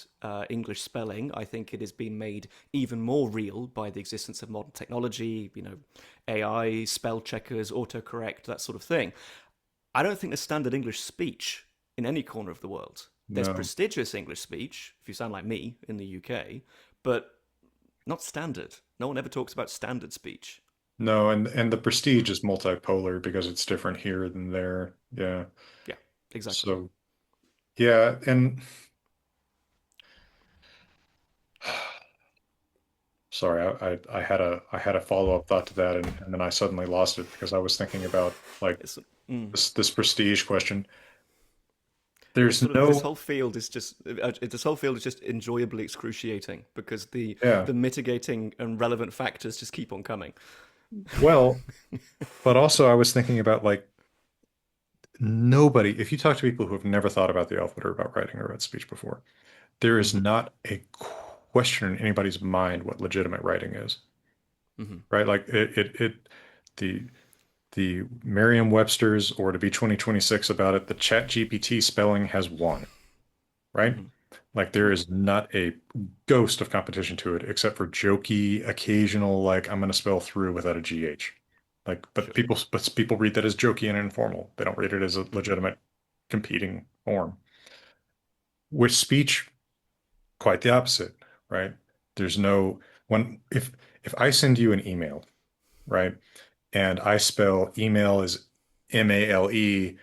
English spelling. I think it has been made even more real by the existence of modern technology, AI, spell checkers, autocorrect, that sort of thing. I don't think there's standard English speech in any corner of the world. There's No, prestigious English speech, if you sound like me, in the UK, but not standard. No one ever talks about standard speech. no, and the prestige is multipolar because it's different here than there. Yeah. Yeah, exactly. So yeah, and sorry, I had a follow-up thought to that, and then I suddenly lost it because I was thinking about like It's mm, this prestige question. it's There's sort of this no, whole field is just this whole field is just enjoyably excruciating because the yeah, the mitigating and relevant factors just keep on coming. well, but also I was thinking about like nobody, if you talk to people who have never thought about the alphabet or about writing or about speech before, there is Hmm. not a question in anybody's mind what legitimate writing is, Hmm. right? Like the the Merriam-Webster's, or to be 2026 about it, the Chat GPT spelling has won, right? Hmm. Like there Yeah. is not a ghost of competition to it, except for jokey, occasional, like I'm going to spell through without a GH. Like, Sure. but people read that as jokey and informal. They don't read it as a Hmm. legitimate competing form. With speech, quite the opposite, right? There's no when if I send you an email, right? And I spell email as MALE,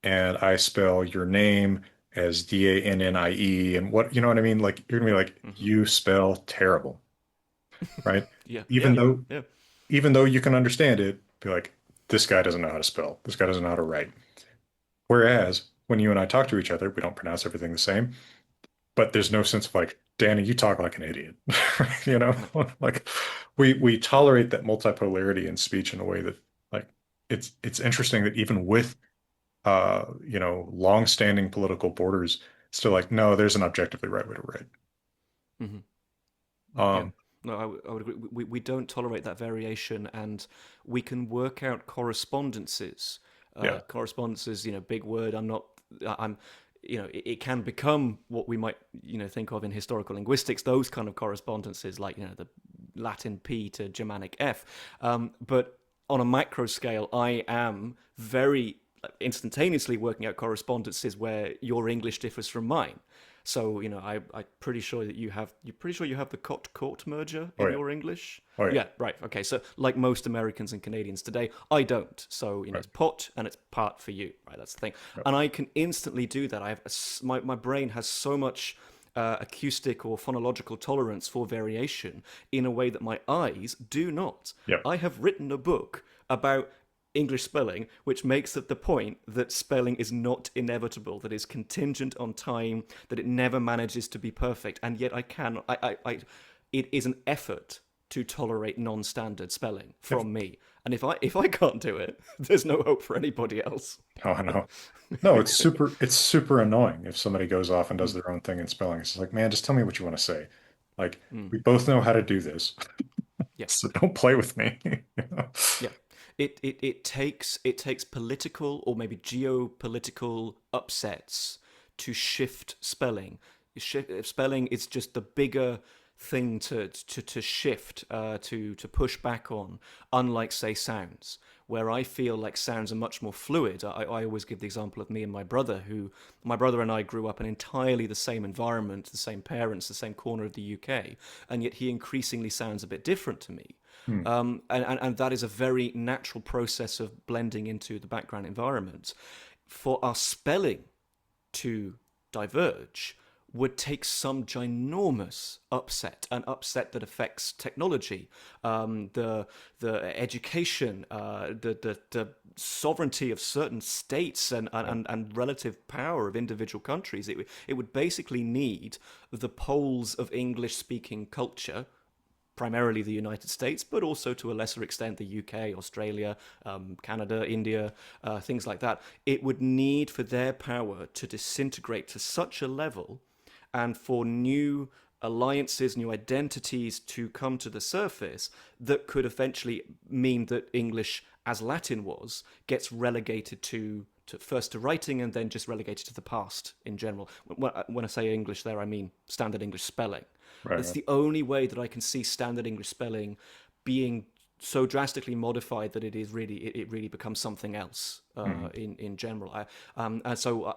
and I spell your name as DANNIE, and what, you know what I mean? Like you're gonna be like, Hmm. you spell terrible, right? Yeah. Even Yeah. though Yeah. even though you can understand it, be like, this guy doesn't know how to spell. This guy doesn't know how to write. Whereas when you and I talk to each other, we don't pronounce everything the same, but there's no sense of like, Danny, you talk like an idiot. You know, No. like we tolerate that multipolarity in speech in a way that like it's interesting that even with long-standing political borders, still like, no, there's an objectively right way to write. Hmm. Yeah. Um, No, I would agree. We don't tolerate that variation, and we can work out correspondences. yeah, Correspondences, big word. I'm, it can become what we might, think of in historical linguistics, those kind of correspondences, like, the Latin P to Germanic F. But on a macro scale, I am very instantaneously working out correspondences where your English differs from mine. So I'm pretty sure that you're pretty sure you have the cot court merger oh in yeah, your English. oh yeah, Yeah, right. Okay, so like most Americans and Canadians today, I don't. So right, it's pot and it's part for you, right? That's the thing, yeah. and I can instantly do that. My brain has so much acoustic or phonological tolerance for variation in a way that my eyes do not. Yep. I have written a book about English spelling, which makes it the point that spelling is not inevitable, that is contingent on time, that it never manages to be perfect, and yet it is an effort to tolerate non-standard spelling Yep. from me. And if I can't do it, there's no hope for anybody else. Oh no. No, it's super annoying if somebody goes off and does Mm, their own thing in spelling. It's just like, man, just tell me what you want to say. Like, mm, we both know how to do this. Yeah. So don't play with me. Yeah, it takes political or maybe geopolitical upsets to shift spelling. Spelling is just the bigger thing to shift to push back on. Unlike say sounds, where I feel like sounds are much more fluid. I always give the example of me and my brother, who my brother and I grew up in entirely the same environment, the same parents, the same corner of the UK, and yet he increasingly sounds a bit different to me. Hmm. And that is a very natural process of blending into the background environment. For our spelling to diverge would take some ginormous upset, an upset that affects technology, the education, the sovereignty of certain states and relative power of individual countries. It would basically need the poles of English speaking culture, primarily the United States, but also to a lesser extent the UK, Australia, Canada, India, things like that. It would need for their power to disintegrate to such a level and for new alliances, new identities to come to the surface that could eventually mean that English, as Latin was, gets relegated to first to writing and then just relegated to the past in general. When I say English there, I mean standard English spelling. Right, It's right. the only way that I can see standard English spelling being so drastically modified that it really becomes something else Mhm. in general. And so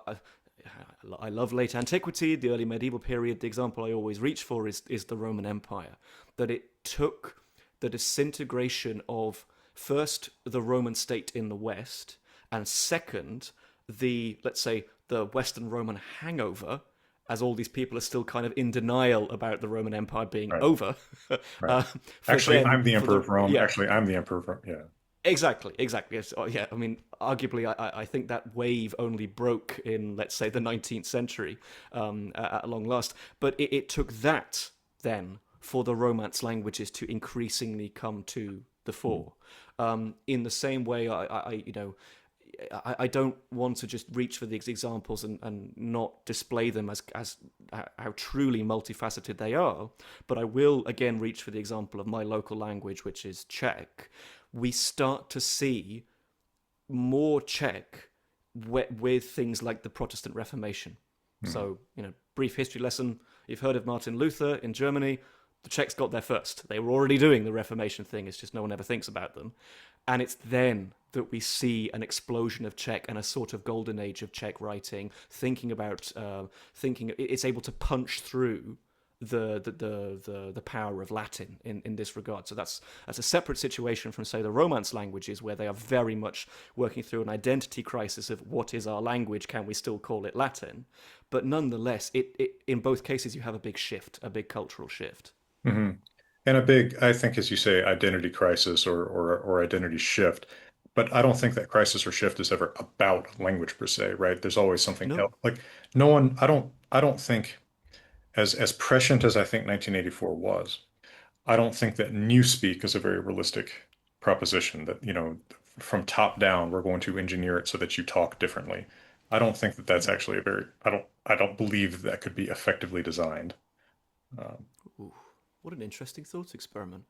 I love late antiquity, the early medieval period. The example I always reach for is the Roman Empire, that it took the disintegration of first the Roman state in the West, and second the, let's say, the Western Roman hangover, as all these people are still kind of in denial about the Roman Empire being Right, over. right. uh, Actually, I'm the for emperor the of Rome. yeah, Actually, I'm the emperor of Rome. Yeah. exactly. Yes, yeah. I mean, arguably, I think that wave only broke in, let's say, the 19th century, at long last. But it took that then for the Romance languages to increasingly come to the Mhm. fore. In the same way, I don't want to just reach for these examples and not display them as how truly multifaceted they are, but I will again reach for the example of my local language, which is Czech. We start to see more Czech with things like the Protestant Reformation. Mhm. So, brief history lesson. You've heard of Martin Luther in Germany. The Czechs got there first. They were already doing the Reformation thing. It's just no one ever thinks about them. And it's then that we see an explosion of Czech and a sort of golden age of Czech writing, thinking it's able to punch through the power of Latin in this regard. So that's a separate situation from say the Romance languages, where they are very much working through an identity crisis of what is our language, can we still call it Latin? But nonetheless, it in both cases you have a big shift, a big cultural shift. Mhm. And a big, I think, as you say, identity crisis or identity shift. But I don't think that crisis or shift is ever about language per se, right? There's always something No, else. Like no one, I don't think as prescient as I think 1984 was, I don't think that newspeak is a very realistic proposition that, from top down, we're going to engineer it so that you talk differently. I don't think that that's actually I don't believe that could be effectively designed. Um, ooh, what an interesting thought experiment.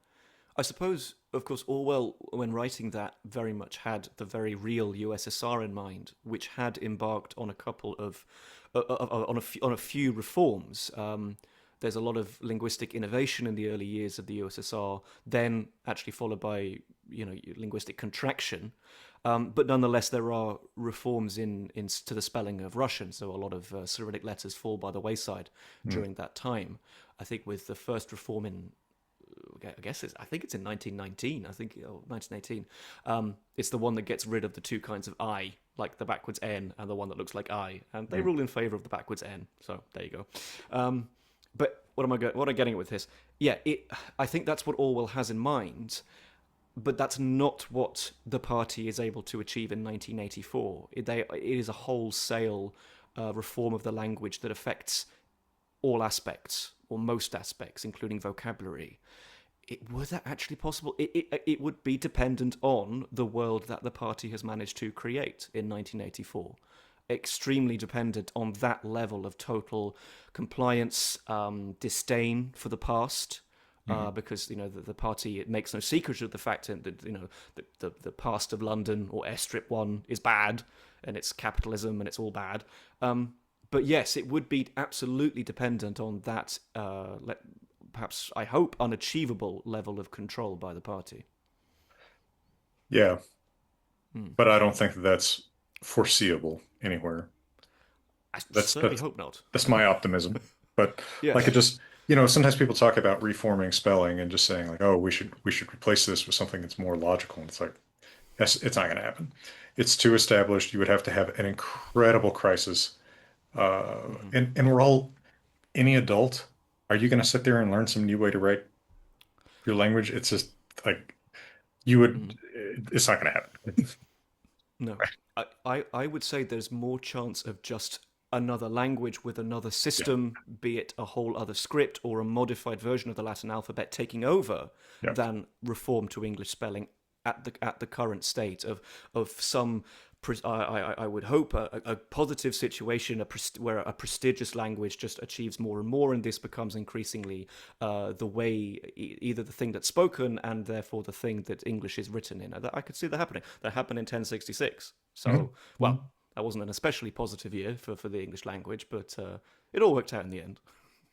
I suppose, of course, Orwell, when writing that, very much had the very real USSR in mind, which had embarked on a couple of, on a few reforms. There's a lot of linguistic innovation in the early years of the USSR, then actually followed by linguistic contraction. But nonetheless, there are reforms in to the spelling of Russian, so a lot of Cyrillic letters fall by the wayside hmm, during that time. I think with the first reform in I think it's in 1919. I think 1918. It's the one that gets rid of the two kinds of I, like the backwards N, and the one that looks like I, and they hmm, rule in favor of the backwards N. So there you go. But what am I getting at with this? Yeah, I think that's what Orwell has in mind, but that's not what the party is able to achieve in 1984. It is a wholesale reform of the language that affects all aspects or most aspects, including vocabulary. Were that actually possible? It would be dependent on the world that the party has managed to create in 1984. Extremely dependent on that level of total compliance, disdain for the past, Mhm. because the party, it makes no secret of the fact that the past of London, or Airstrip 1, is bad, and it's capitalism and it's all bad. But yes, it would be absolutely dependent on that, perhaps, I hope, unachievable level of control by the party. Yeah, Hmm. but I don't think that that's foreseeable anywhere. I That's certainly that's hope not. that's my optimism. But like it Yes. just, sometimes people talk about reforming spelling and just saying like, oh, we should replace this with something that's more logical. And it's like, it's not going to happen. It's too established. You would have to have an incredible crisis. Hmm. And we're all any adult. Are you going to sit there and learn some new way to write your language? It's just like you Hmm. would. It's not going to happen. No, I would say there's more chance of just another language with another Yeah. system, be it a whole other script or a modified version of the Latin alphabet taking over, Yeah. than reform to English spelling at the current state of some. I would hope a positive situation, where a prestigious language just achieves more and more, and this becomes increasingly the way, either the thing that's spoken and therefore the thing that English is written in. I could see that happening. That happened in 1066. So, Mhm. well, that wasn't an especially positive year for the English language, but it all worked out in the end,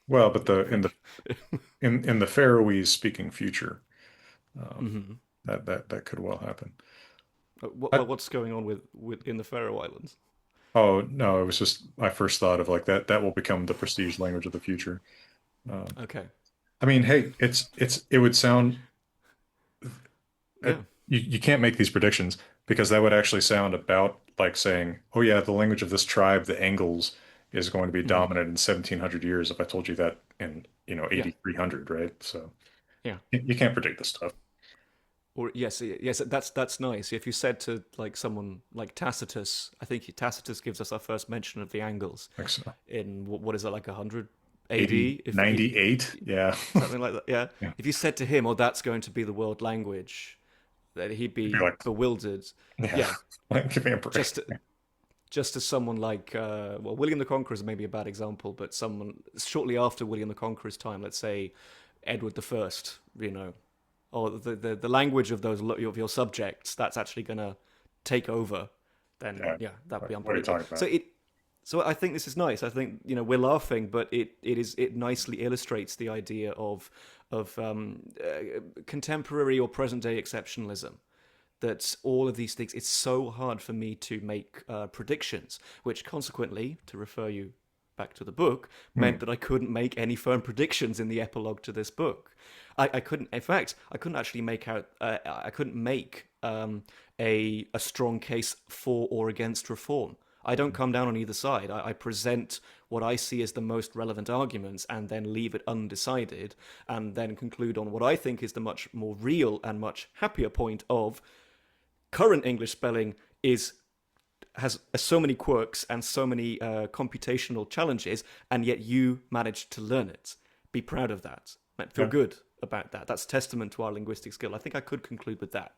Well, but I the think. in the Faroese speaking future, um, Hmm. that could well happen. I, What's going on with in the Faroe Islands? oh no, it was just my first thought of like that will become the prestige language of the future. Um, Okay. I mean, hey, it would sound uh, Yeah. you can't make these predictions because that would actually sound about like saying, oh yeah, the language of this tribe, the Angles, is going to be Hmm. dominant in 1700 years. If I told you that in Yeah. 8300, right? So Yeah. you can't predict this stuff. Or yes, that's nice. If you said to like someone like Tacitus, I think Tacitus gives us our first mention of the Angles Like so, in what is it, like 100 80, AD? If 98, yeah, something like that, yeah. yeah. If you said to him, "Oh, that's going to be the world language," then he'd You'd be be like, bewildered. yeah, Yeah, like, give me a break. just just as someone like William the Conqueror is maybe a bad example, but someone shortly after William the Conqueror's time, let's say Edward the First, or the language of those of your subjects, that's actually going to take over, then Yeah, yeah, that'd like, be what are you unbelievable. talking So about? I think this is nice. I think we're laughing, but it nicely illustrates the idea of contemporary or present day exceptionalism. That all of these things, it's so hard for me to make predictions, which consequently, to refer you back to the book, Hmm. meant that I couldn't make any firm predictions in the epilogue to this book. I couldn't, in fact, I couldn't actually make out, I couldn't make a strong case for or against reform. I don't come down on either side. I present what I see as the most relevant arguments and then leave it undecided, and then conclude on what I think is the much more real and much happier point of current English spelling is has so many quirks and so many computational challenges, and yet you managed to learn it. Be proud of that. Feel Yeah. good about that. That's testament to our linguistic skill. I think I could conclude with that.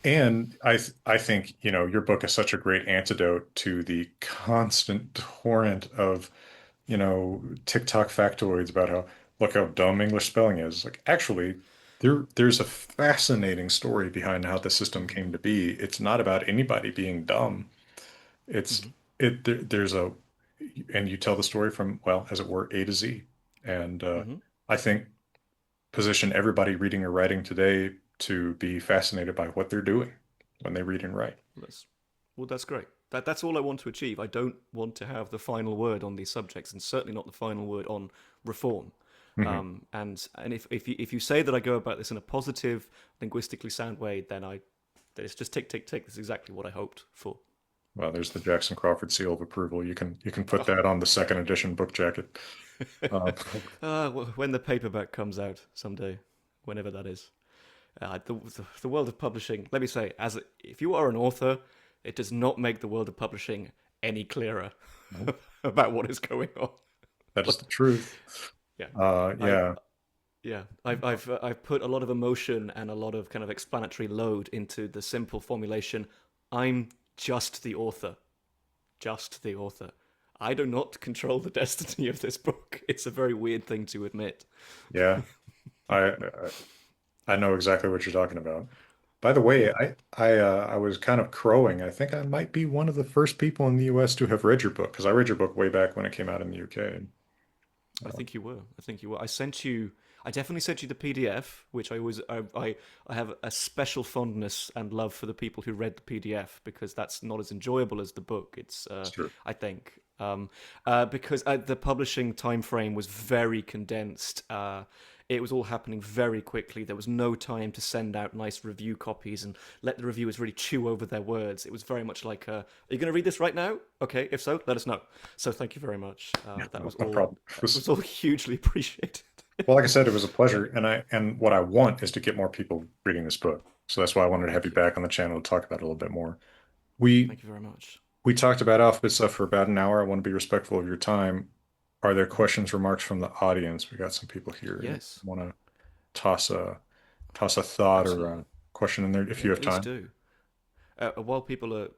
And I think, your book is such a great antidote to the constant torrent of, TikTok factoids about look how dumb English spelling is. Like actually, there's a fascinating story behind how the system Mm-hmm. came to be. It's not about anybody being dumb. It's Mm-hmm. there's and you tell the story from, well, as it were, A to Z. And Mm-hmm. I think position everybody reading or writing today to be fascinated by what they're doing when they read and write. That's that's great. That's all I want to achieve. I don't want to have the final word on these subjects, and certainly not the final word on reform. Hmm. And if you say that I go about this in a positive, linguistically sound way, then it's just tick tick tick. This is exactly what I hoped for. Well, there's the Jackson Crawford seal of approval. You can put Oh, that on the second edition book jacket. Uh, when the paperback comes out someday, whenever that is. The world of publishing, let me say, if you are an author, it does not make the world of publishing any clearer about what is going on. that is the truth. Yeah, I Yeah, yeah, I've put a lot of emotion and a lot of kind of explanatory load into the simple formulation. I'm just the author, just the author. I do not control the destiny of this book. It's a very weird thing to admit. yeah. I I know exactly what you're talking about. By the way, Yeah, I was kind of crowing. I think I might be one of the first people in the US to have read your book because I read your book way back when it came out in the UK. I Uh, think you were. I think you were. I sent you. I definitely sent you the PDF, which I was. I have a special fondness and love for the people who read the PDF because that's not as enjoyable as the book. It's. it's true. I think. Because the publishing time frame was very condensed. It was all happening very quickly. There was no time to send out nice review copies and let the reviewers really chew over their words. It was very much like, "Are you going to read this right now? Okay, if so, let us know." So thank you very much. Yeah, That no, was no all. problem. It It was was all hugely appreciated. well, like I said, it was a Yeah, pleasure, and what I want is to get more people reading this book. So that's why I wanted to have thank you you. back on the channel to talk about it a little bit more. We Thank you very much. we talked about alphabet stuff for about an hour. I want to be respectful of your time. Are there questions, remarks from the audience? We got some people here. Anyone Yes, want to toss a toss a thought or absolutely. a question in there if Yeah, you have please time? do. While people are,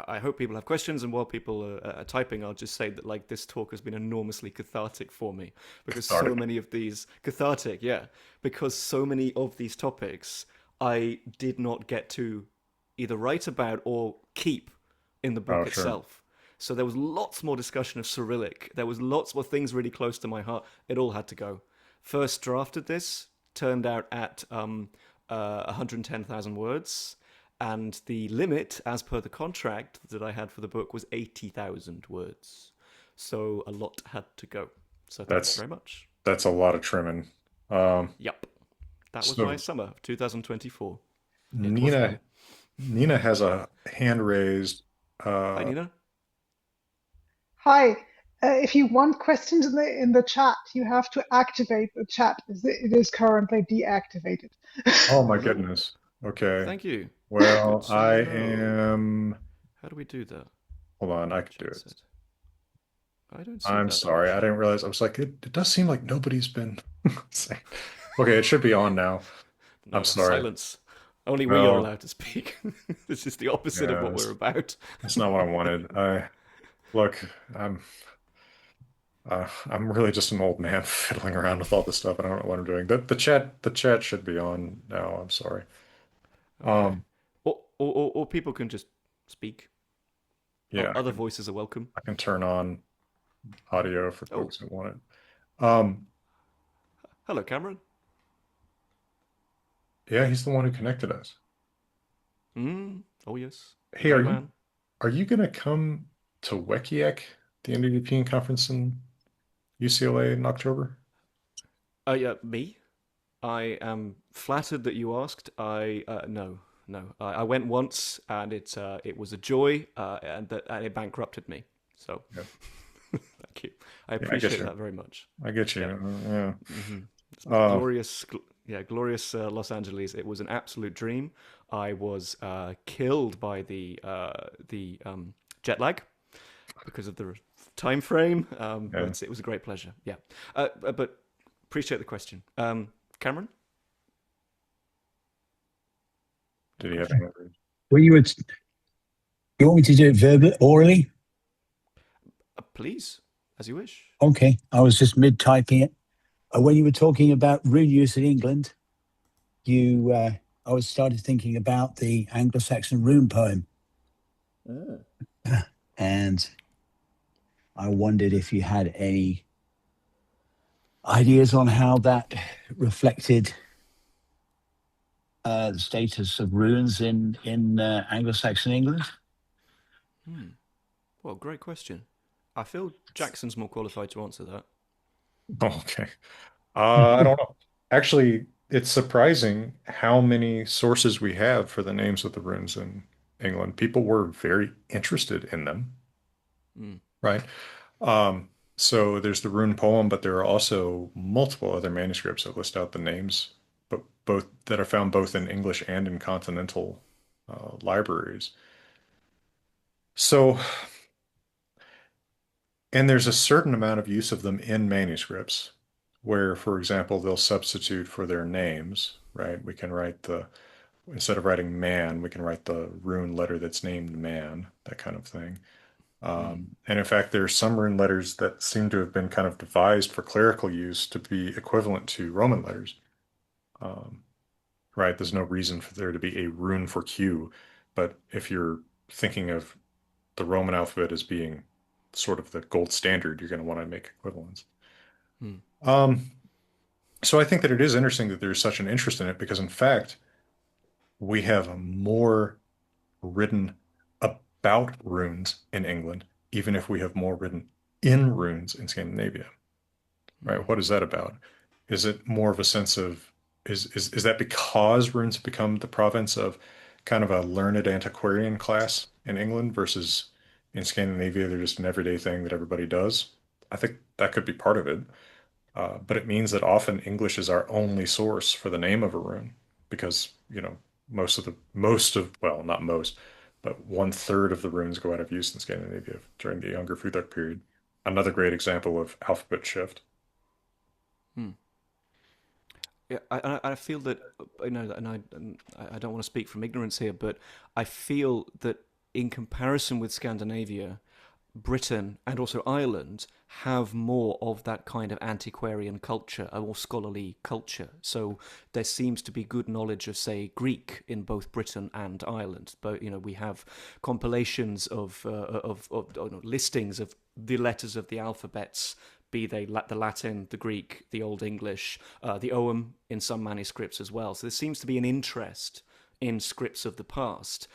I hope people have questions, and while people are typing, I'll just say that like this talk has been enormously cathartic for me because so Cathartic. many of these cathartic, yeah, because so many of these topics I did not get to either write about or keep in the Oh, book sure. itself. So there was lots more discussion of Cyrillic. There was lots more things really close to my heart. It all had to go. First draft of this turned out at 110,000 words, and the limit, as per the contract that I had for the book, was 80,000 words. So a lot had to go. So thank you That's very much. that's a lot of trimming. Um, Yep, that was my so summer of 2024. It was Nina fun. Nina has a hand raised. Hi, Uh, Nina. Hi. If you want questions in the chat, you have to activate the chat. It is currently deactivated. oh my Oh no. goodness. Okay. Thank you. Good Well, to I know. am. How do we do that? Hold on, I can do Chat it. set. I don't see I'm that sorry. I option. didn't realize. I was like, it does seem like nobody's been saying. Okay, it should be on now. I'm No, sorry. silence. Only we are Well, allowed to speak. This is the opposite of yeah, what we're about. that's not what I wanted. I look, I'm really just an old man fiddling around with all this stuff. I don't know what I'm doing. The chat should be on now. I'm sorry. Okay. Um, Or people can just speak. yeah, Other voices are welcome. I can turn on audio for Oh, folks that want it. hello, Cameron. Yeah, he's the one who connected us. Oh, yes. Hey, Great man. are you gonna come to WECIAC, the NDDP conference in UCLA in October? Yeah, me? I am flattered that you asked. No, no. I went once, and it was a joy, and it bankrupted me. So, Yeah, thank you. I yeah, I get appreciate you. that very much. I get you. Yeah. Yeah. hmm Uh, Glorious, yeah, glorious Los Angeles. It was an absolute dream. I was killed by the jet lag because of the time frame, yeah. but it was a great pleasure. Yeah, but appreciate the question, Cameron. Did he have any other? Well, you want me to do it verbally, orally? Please, as you wish. Okay, I was just mid typing it. When you were talking about rune use in England, I was started thinking about the Anglo-Saxon rune poem, and I wondered if you had any ideas on how that reflected the status of runes in Anglo-Saxon England. Hmm. Well, great question. I feel Jackson's more qualified to answer that. Oh, okay. I don't know. Actually, it's surprising how many sources we have for the names of the runes in England. People were very interested in them, Hmm. right? Um, so there's the rune poem, but there are also multiple other manuscripts that list out the names, but both that are found both in English and in continental libraries. So, and there's a certain amount of use of them in manuscripts where, for example, they'll substitute for their names, right? We can write instead of writing man, we can write the rune letter that's named man, that kind of thing. Mm. And in fact, there are some rune letters that seem to have been kind of devised for clerical use to be equivalent to Roman letters. Um, right? There's no reason for there to be a rune for Q, but if you're thinking of the Roman alphabet as being sort of the gold standard, you're going to want to make equivalents. Mm. Um, so I think that it is interesting that there's such an interest in it because, in fact, we have more written about runes in England, even if we have more written in runes in Scandinavia, right? Mm. What is that about? Is it more of a sense of is that because runes have become the province of kind of a learned antiquarian class in England versus in Scandinavia, they're just an everyday thing that everybody does? I think that could be part of it. But it means that often English is our only source for the name of a rune because, most of, well, not most, but one third of the runes go out of use in Scandinavia during the Younger Futhark period. Another great example of alphabet shift. Mm. Yeah, I feel that and I don't want to speak from ignorance here, but I feel that in comparison with Scandinavia, Britain and also Ireland have more of that kind of antiquarian culture, a more scholarly culture. So there seems to be good knowledge of, say, Greek in both Britain and Ireland. But we have compilations of listings of the letters of the alphabets, be they the Latin, the Greek, the Old English, the Ogham in some manuscripts as well. So there seems to be an interest in scripts of the past,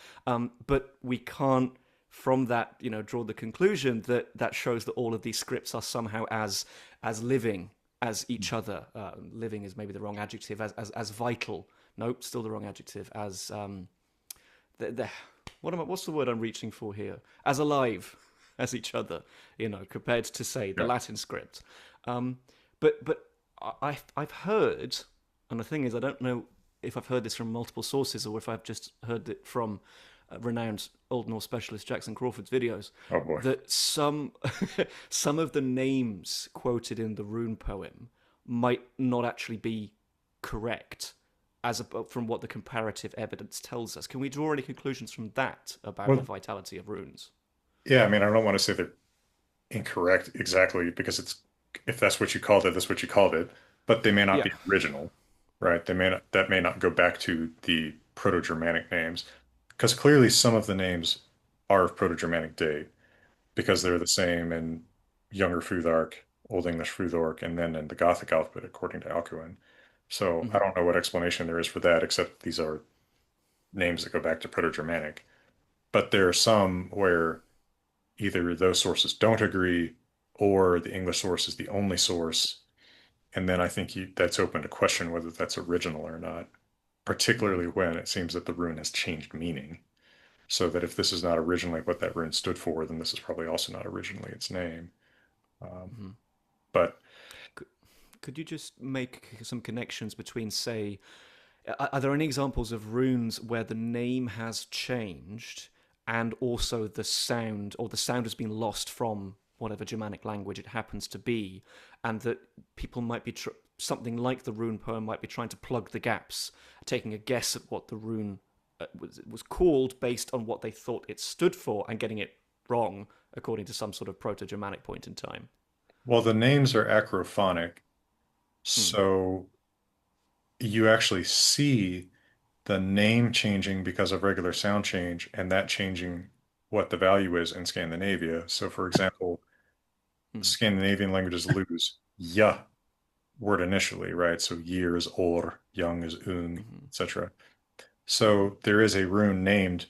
but we can't from that, draw the conclusion that that shows that all of these scripts are somehow as living as each other. Living is maybe the wrong adjective. As vital. Nope, still the wrong adjective. As what's the word I'm reaching for here? As alive as each other. Compared to say the Yeah. Latin script. But I've heard, and the thing is, I don't know if I've heard this from multiple sources or if I've just heard it from renowned Old Norse specialist Jackson Crawford's videos, Oh boy. that some some of the names quoted in the rune poem might not actually be correct from what the comparative evidence tells us. Can we draw any conclusions from that about the Well, vitality of runes? yeah, I mean, I don't want to say they're incorrect exactly because if that's what you called it, that's what you called it, but they may not Yeah. be original, right? That may not go back to the Proto-Germanic names because clearly some of the names are of Proto-Germanic date because they're the same in Younger Futhark, Old English Futhorc, and then in the Gothic alphabet according to Alcuin. So I Mm-hmm. don't know what explanation there is for that except these are names that go back to Proto-Germanic. But there are some where either those sources don't agree or the English source is the only source. And then I think that's open to question whether that's original or not, Mm-hmm. particularly when it seems that the rune has changed meaning. So that if this is not originally what that rune stood for, then this is probably also not originally its name. Um, Mm-hmm. but Could you just make some connections between, say, are there any examples of runes where the name has changed and also the sound, or the sound has been lost from whatever Germanic language it happens to be, and that people might be something like the rune poem might be trying to plug the gaps, taking a guess at what the rune was called based on what they thought it stood for and getting it wrong according to some sort of Proto-Germanic point in time? well, the names are acrophonic, Hmm. so you actually see the name changing because of regular sound change and that changing what the value is in Scandinavia. So, for example, Hmm. Scandinavian languages lose ya word initially, right? So year is or, young is ung, Hmm. etc. So there is a rune named,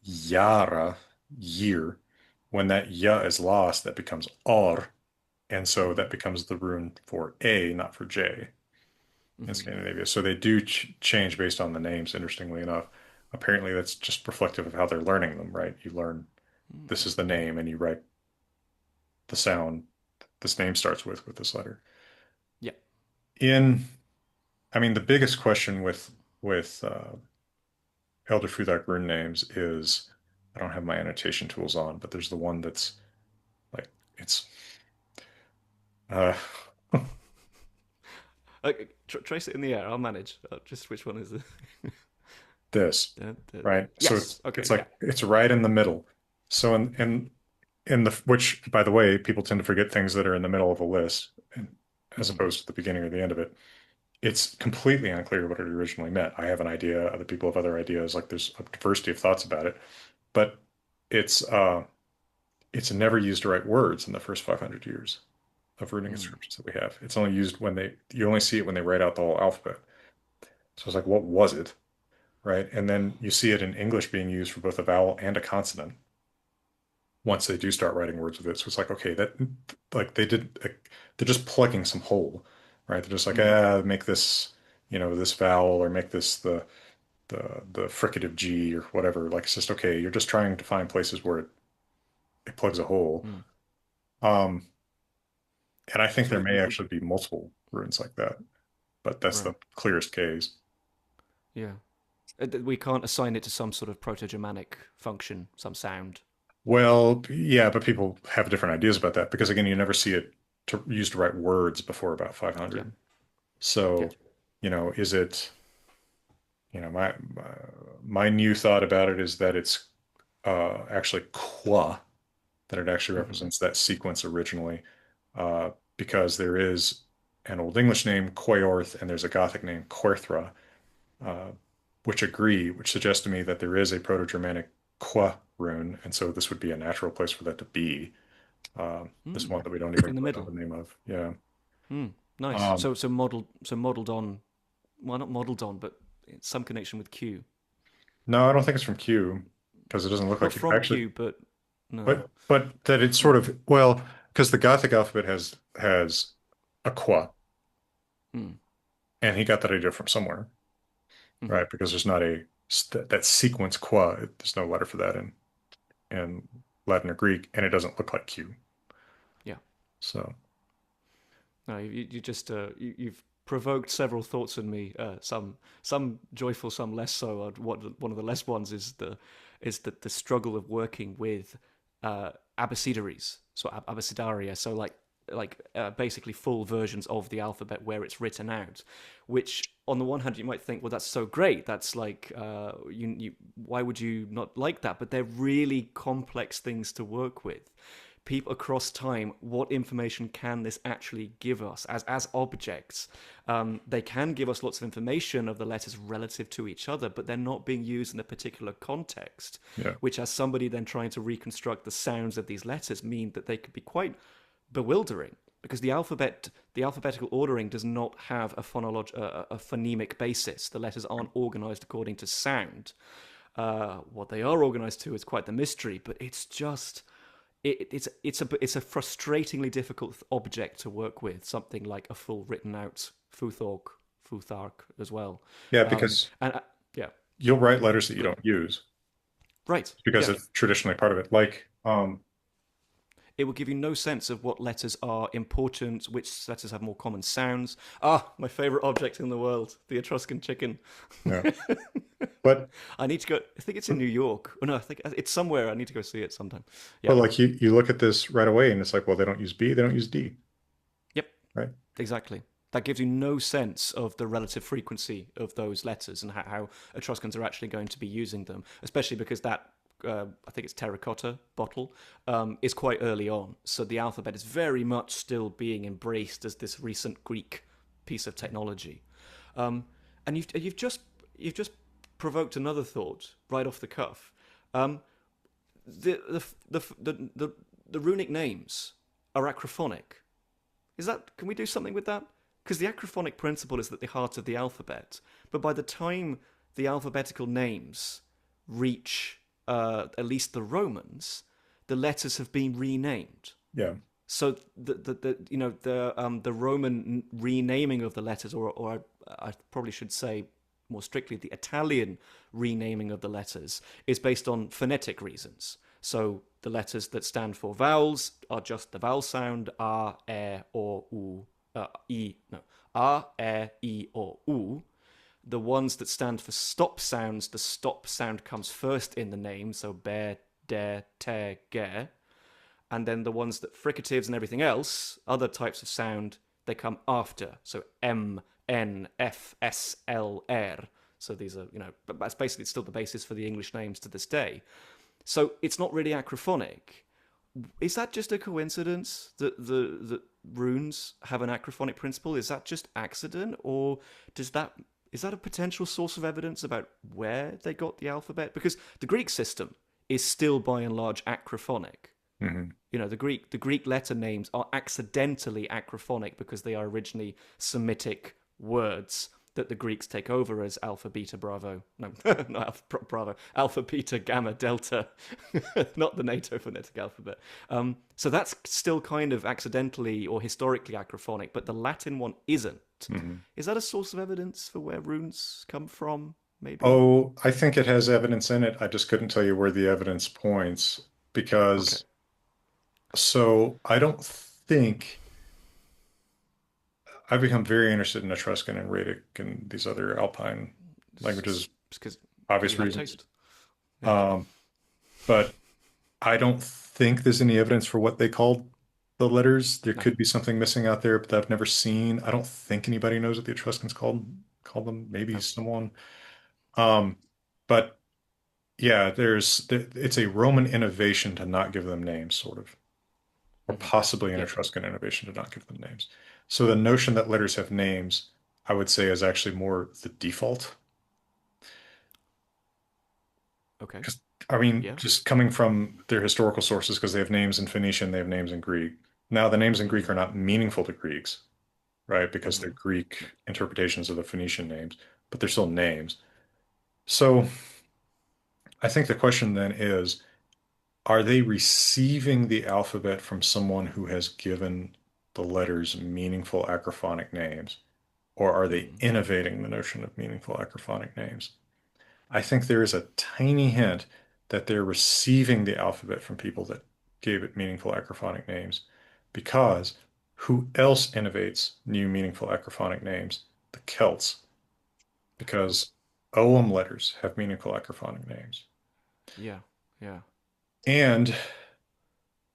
Yara, year. When that ya is lost, that becomes or, and so Hmm. that becomes the rune for A, not for J in Hmm. Scandinavia. So they do change based on the names, interestingly enough. Apparently, that's just reflective of how they're learning them, right? You learn this is the name and you write the sound this name starts with this letter. Yeah. In, I mean, the biggest question with Elder Futhark rune names is I don't have my annotation tools on, but there's the one that's like it's uh Okay, trace it in the air. I'll manage. Just which one is it? this, right? So Yes. it's Okay. Yeah. like it's right in the middle. So in the which, by the way, people tend to forget things that are in the middle of a list, as Hmm. opposed to the beginning or the end of it. It's completely unclear what it originally meant. I have an idea, other people have other ideas. Like there's a diversity of thoughts about it, but it's uh it's never used to write words in the first 500 years of runic Hmm. inscriptions that we have. It's only used when you only see it when they write out the whole alphabet. So it's like, what was it? Right? And then you see it in English being used for both a vowel and a consonant once they do start writing words with it. So it's like, okay, that like they're just plugging some hole, right? They're just like, Hmm. make this, this vowel or make this the fricative G or whatever. Like it's just okay, you're just trying to find places where it plugs a hole. Hmm. Um, and I think So there may actually be multiple runes like that, but that's the right, clearest case. yeah. We can't assign it to some sort of proto-Germanic function, some sound. Well, yeah, but people have different ideas about that because again, you never see it used to write words before about Yeah, 500. yeah. So, is it, my new thought about it is that it's actually qua, that it actually Hmm. represents that sequence originally, because there is an Old English name, Coyorth, and there's a Gothic name, Coirthra, uh, which suggests to me that there is a Proto-Germanic qua rune, and so this would be a natural place for that to be. This Hmm. one that we don't even In the quite know middle. the name of. Yeah. Hmm. Nice. Um, So modeled on. Well, not modeled on, but some connection with Q. no, I don't think it's from Q because it doesn't look Not like it from actually, Q, but no. but that it's sort of, well, because the Gothic alphabet has a qua, Hmm. and he got that idea from somewhere, Hmm. right? Because there's not that sequence qua. There's no letter for that in Latin or Greek, and it doesn't look like Q. Yeah. So No, you just you've provoked several thoughts in me. Some joyful, some less so. What one of the less ones is the struggle of working with abecedaries, so abecedaria. So like basically full versions of the alphabet where it's written out. Which on the one hand you might think, well, that's so great. That's like why would you not like that? But they're really complex things to work with. People across time, what information can this actually give us as objects? They can give us lots of information of the letters relative to each other, but they're not being used in a particular context, yeah, which, as somebody then trying to reconstruct the sounds of these letters, mean that they could be quite bewildering because the alphabetical ordering does not have a phonemic basis. The letters aren't organized according to sound. What they are organized to is quite the mystery, but it's just it's a frustratingly difficult object to work with. Something like a full written out Futhark as well, yeah, um, because and yeah, you'll write letters that you but don't use right, because yeah, it's traditionally part of it. Like, it will give you no sense of what letters are important, which letters have more common sounds. Ah, my favorite object in the world, the Etruscan chicken. yeah, but I need to go. I think it's in New York. Oh no, I think it's somewhere. I need to go see it sometime. Yeah. but like you look at this right away and it's like, well, they don't use B, they don't use D, Yep. right? Exactly. That gives you no sense of the relative frequency of those letters and how Etruscans are actually going to be using them, especially because that, I think it's terracotta bottle, is quite early on. So the alphabet is very much still being embraced as this recent Greek piece of technology. Um, and you've just provoked another thought right off the cuff. Um, the, the runic names are acrophonic. Can we do something with that? Because the acrophonic principle is at the heart of the alphabet. But by the time the alphabetical names reach at least the Romans, the letters have been renamed. Yeah, So the Roman renaming of the letters, or I probably should say more strictly, the Italian renaming of the letters is based on phonetic reasons. So the letters that stand for vowels are just the vowel sound a, or u, e, no, a, e, or u. The ones that stand for stop sounds, the stop sound comes first in the name, so be, de, te, ge. And then the ones that fricatives and everything else, other types of sound, they come after. So M, N, F, S, L, R. So these are, but that's basically still the basis for the English names to this day. So it's not really acrophonic. Is that just a coincidence that the runes have an acrophonic principle? Is that just accident, or does that is that a potential source of evidence about where they got the alphabet? Because the Greek system is still by and large acrophonic. Hmm. You know, the Greek letter names are accidentally acrophonic because they are originally Semitic words that the Greeks take over as alpha, beta, bravo. No, not alpha, bravo. Alpha, beta, gamma, delta. Not the NATO phonetic alphabet. So that's still kind of accidentally or historically acrophonic, but the Latin one isn't. Hmm. Is that a source of evidence for where runes come from? Maybe. Oh, I think it has evidence in it. I just couldn't tell you where the evidence points Okay. because I don't think I've become very interested in Etruscan and Raetic and these other Alpine languages, Because obvious you have reasons. taste. Yeah. Um, but I don't think there's any evidence for what they called the letters. There No. could be something missing out there, but I've never seen. I don't think anybody knows what the Etruscans called them. Maybe No. someone. Um, but yeah, it's a Roman innovation to not give them names, sort of, or Hmm. possibly an Yeah. Etruscan innovation to not give them names. So the notion that letters have names, I would say, is actually more the default. Okay. Because I mean, Yeah. just coming from their historical sources, because they have names in Phoenician, they have names in Greek. Now, the names in Greek Hmm. are not meaningful to Greeks, right? Because they're Hmm. Greek interpretations of the Phoenician names, but they're still names. So I think the question then is, are they receiving the alphabet from someone who has given the letters meaningful acrophonic names, or are they Hmm. innovating the notion of meaningful acrophonic names? I think there is a tiny hint that they're receiving the alphabet from people that gave it meaningful acrophonic names, because who else innovates new meaningful acrophonic names? The Celts, because Ogham letters have meaningful acrophonic names. Yeah. Yeah. And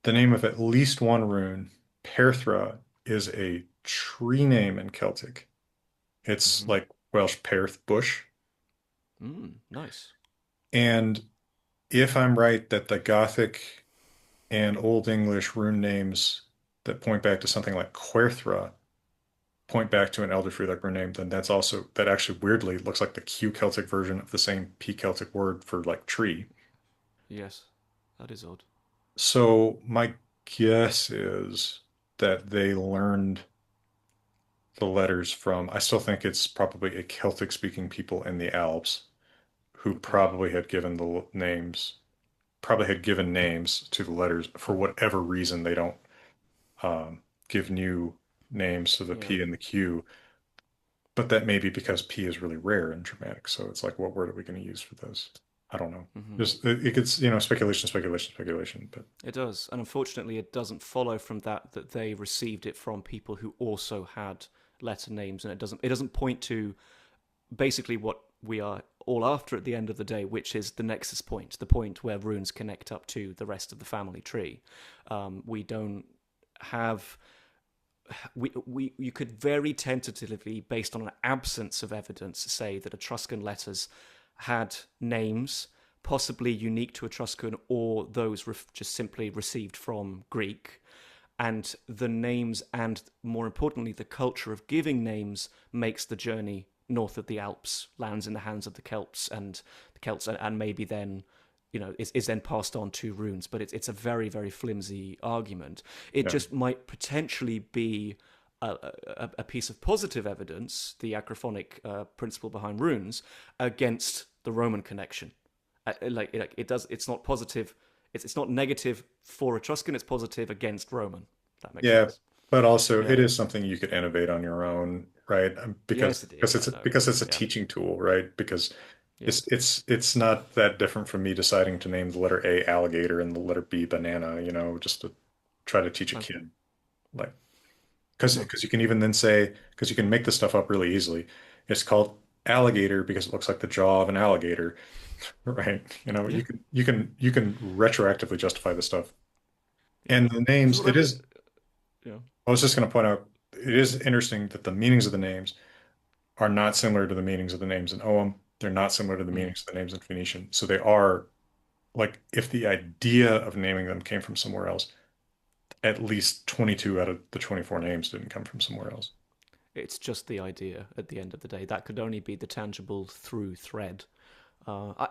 the name of at least one rune, Perthra, is a tree name in Celtic. It's Hmm. like Welsh perth, bush. Nice. And if I'm right that the Gothic and Old English rune names that point back to something like Querthra point back to an Elder Free rune name, then that actually weirdly looks like the Q Celtic version of the same P Celtic word for like tree. Yes. That is odd. So my guess is that they learned the letters from, I still think it's probably a Celtic speaking people in the Alps who Okay. probably had given names to the letters for Hmm. whatever reason they don't give new names to the Yeah. P and the Q, but that may be because P is really rare in Germanic. So it's like, what word are we going to use for this? I don't know. Hmm. Just it gets, speculation, speculation, speculation. But It does, and unfortunately, it doesn't follow from that they received it from people who also had letter names, and it doesn't point to basically what we are all after at the end of the day, which is the nexus point, the point where runes connect up to the rest of the family tree. We don't have we you could very tentatively, based on an absence of evidence, say that Etruscan letters had names possibly unique to Etruscan, or those just simply received from Greek. And the names, and more importantly, the culture of giving names, makes the journey north of the Alps, lands in the hands of the Celts, and maybe then, is then passed on to runes. But it's a very, very flimsy argument. It yeah, just might potentially be a piece of positive evidence, the acrophonic principle behind runes, against the Roman connection. Like it does, it's not positive. It's not negative for Etruscan. It's positive against Roman. If that makes yeah, sense. but also Yeah. it is something you could innovate on your own, right? Yes, it is. I know. Because it's a Yeah. teaching tool, right? Because Yeah. it's not that different from me deciding to name the letter A alligator and the letter B banana, just to try to teach a No. kid. Like, because No. you can even then say, because you can make this stuff up really easily. It's called alligator because it looks like the jaw of an alligator, right? Yeah. You can retroactively justify this stuff. Yeah. And the This is names, what I it mean. is. Yeah. I was just going to point out, it is interesting that the meanings of the names are not similar to the meanings of the names in Ogham. They're not similar to the Mm. meanings of the names in Phoenician. So they are like if the idea of naming them came from somewhere else, at least 22 out of the 24 names didn't come from somewhere else. It's just the idea at the end of the day. That could only be the tangible through thread.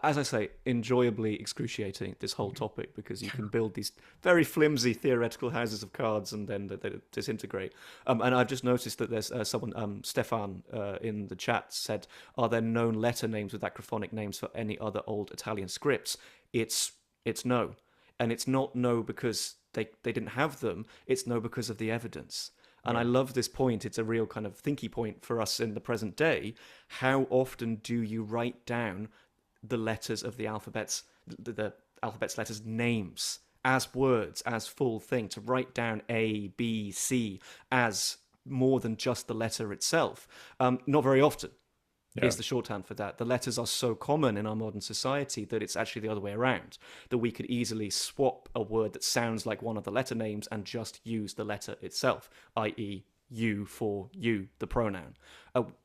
As I say, enjoyably excruciating, this whole topic, because you can build these very flimsy theoretical houses of cards and then they disintegrate. And I've just noticed that there's someone, Stefan, in the chat said, are there known letter names with acrophonic names for any other old Italian scripts? It's no. And it's not no because they didn't have them, it's no because of the evidence. And I love this point. It's a real kind of thinky point for us in the present day. How often do you write down the letters of the alphabet's letters names as words, as full thing, to write down A, B, C as more than just the letter itself? Not very often. Yeah. Is the shorthand for that. The letters are so common in our modern society that it's actually the other way around, that we could easily swap a word that sounds like one of the letter names and just use the letter itself, i.e. you for you, the pronoun.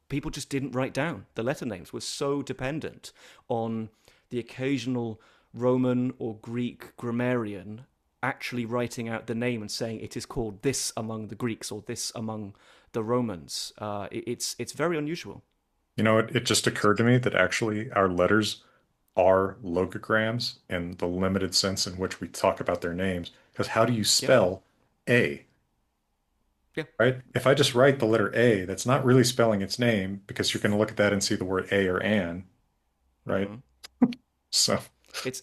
People just didn't write down the letter names. We're so dependent on the occasional Roman or Greek grammarian actually writing out the name and saying it is called this among the Greeks or this among the Romans. It's very unusual. You know, it just occurred to me that actually our letters are logograms in the limited sense in which we talk about their names. Because how do you Yeah, spell A, yeah. right? If I just write the letter A, that's not really spelling its name because you're going to look at that and see the word A or an, right? Mm-hmm. So, It's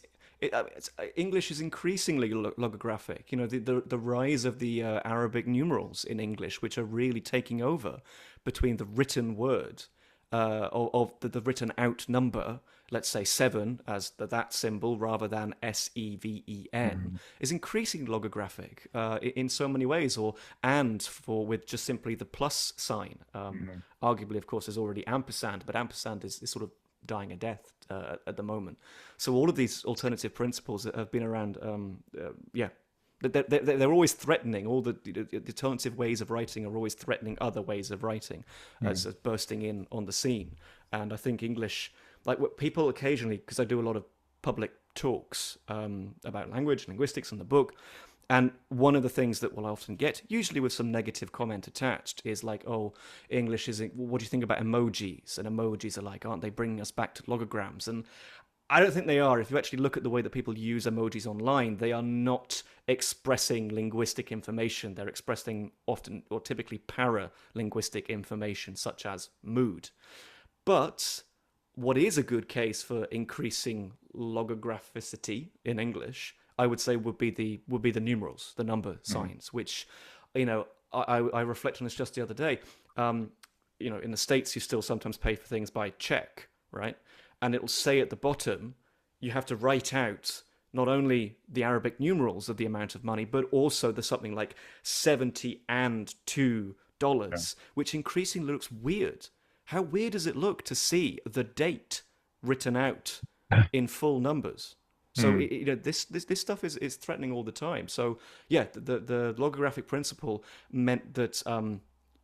English is increasingly logographic. You know, the rise of the Arabic numerals in English, which are really taking over between the written word of the written out number, let's say 7 as that symbol rather than SEVEN, mhm, is increasingly logographic in so many ways, or and for with just simply the plus sign. mhm, Arguably, of course, there's already ampersand, but ampersand is sort of dying a death at the moment. So all of these alternative principles that have been around, yeah, they're always threatening. All the alternative ways of writing are always threatening other ways of writing mhm. as bursting in on the scene. And I think English, like what people occasionally, because I do a lot of public talks about language, linguistics, and the book. And one of the things that we'll often get, usually with some negative comment attached, is like, oh, English isn't, what do you think about emojis? And emojis are like, aren't they bringing us back to logograms? And I don't think they are. If you actually look at the way that people use emojis online, they are not expressing linguistic information. They're expressing often or typically para-linguistic information, such as mood. But what is a good case for increasing logographicity in English, I would say, would be the numerals, the number signs, which, you know, I reflect on this just the other day. You know, in the States, you still sometimes pay for things by check, right? And it'll say at the bottom, you have to write out not only the Arabic numerals of the amount of money, but also the something like 70 and Yeah. $2, which increasingly looks weird. How weird does it look to see the date written out in full numbers? So Mm. you know this stuff is threatening all the time. So yeah, the logographic principle meant that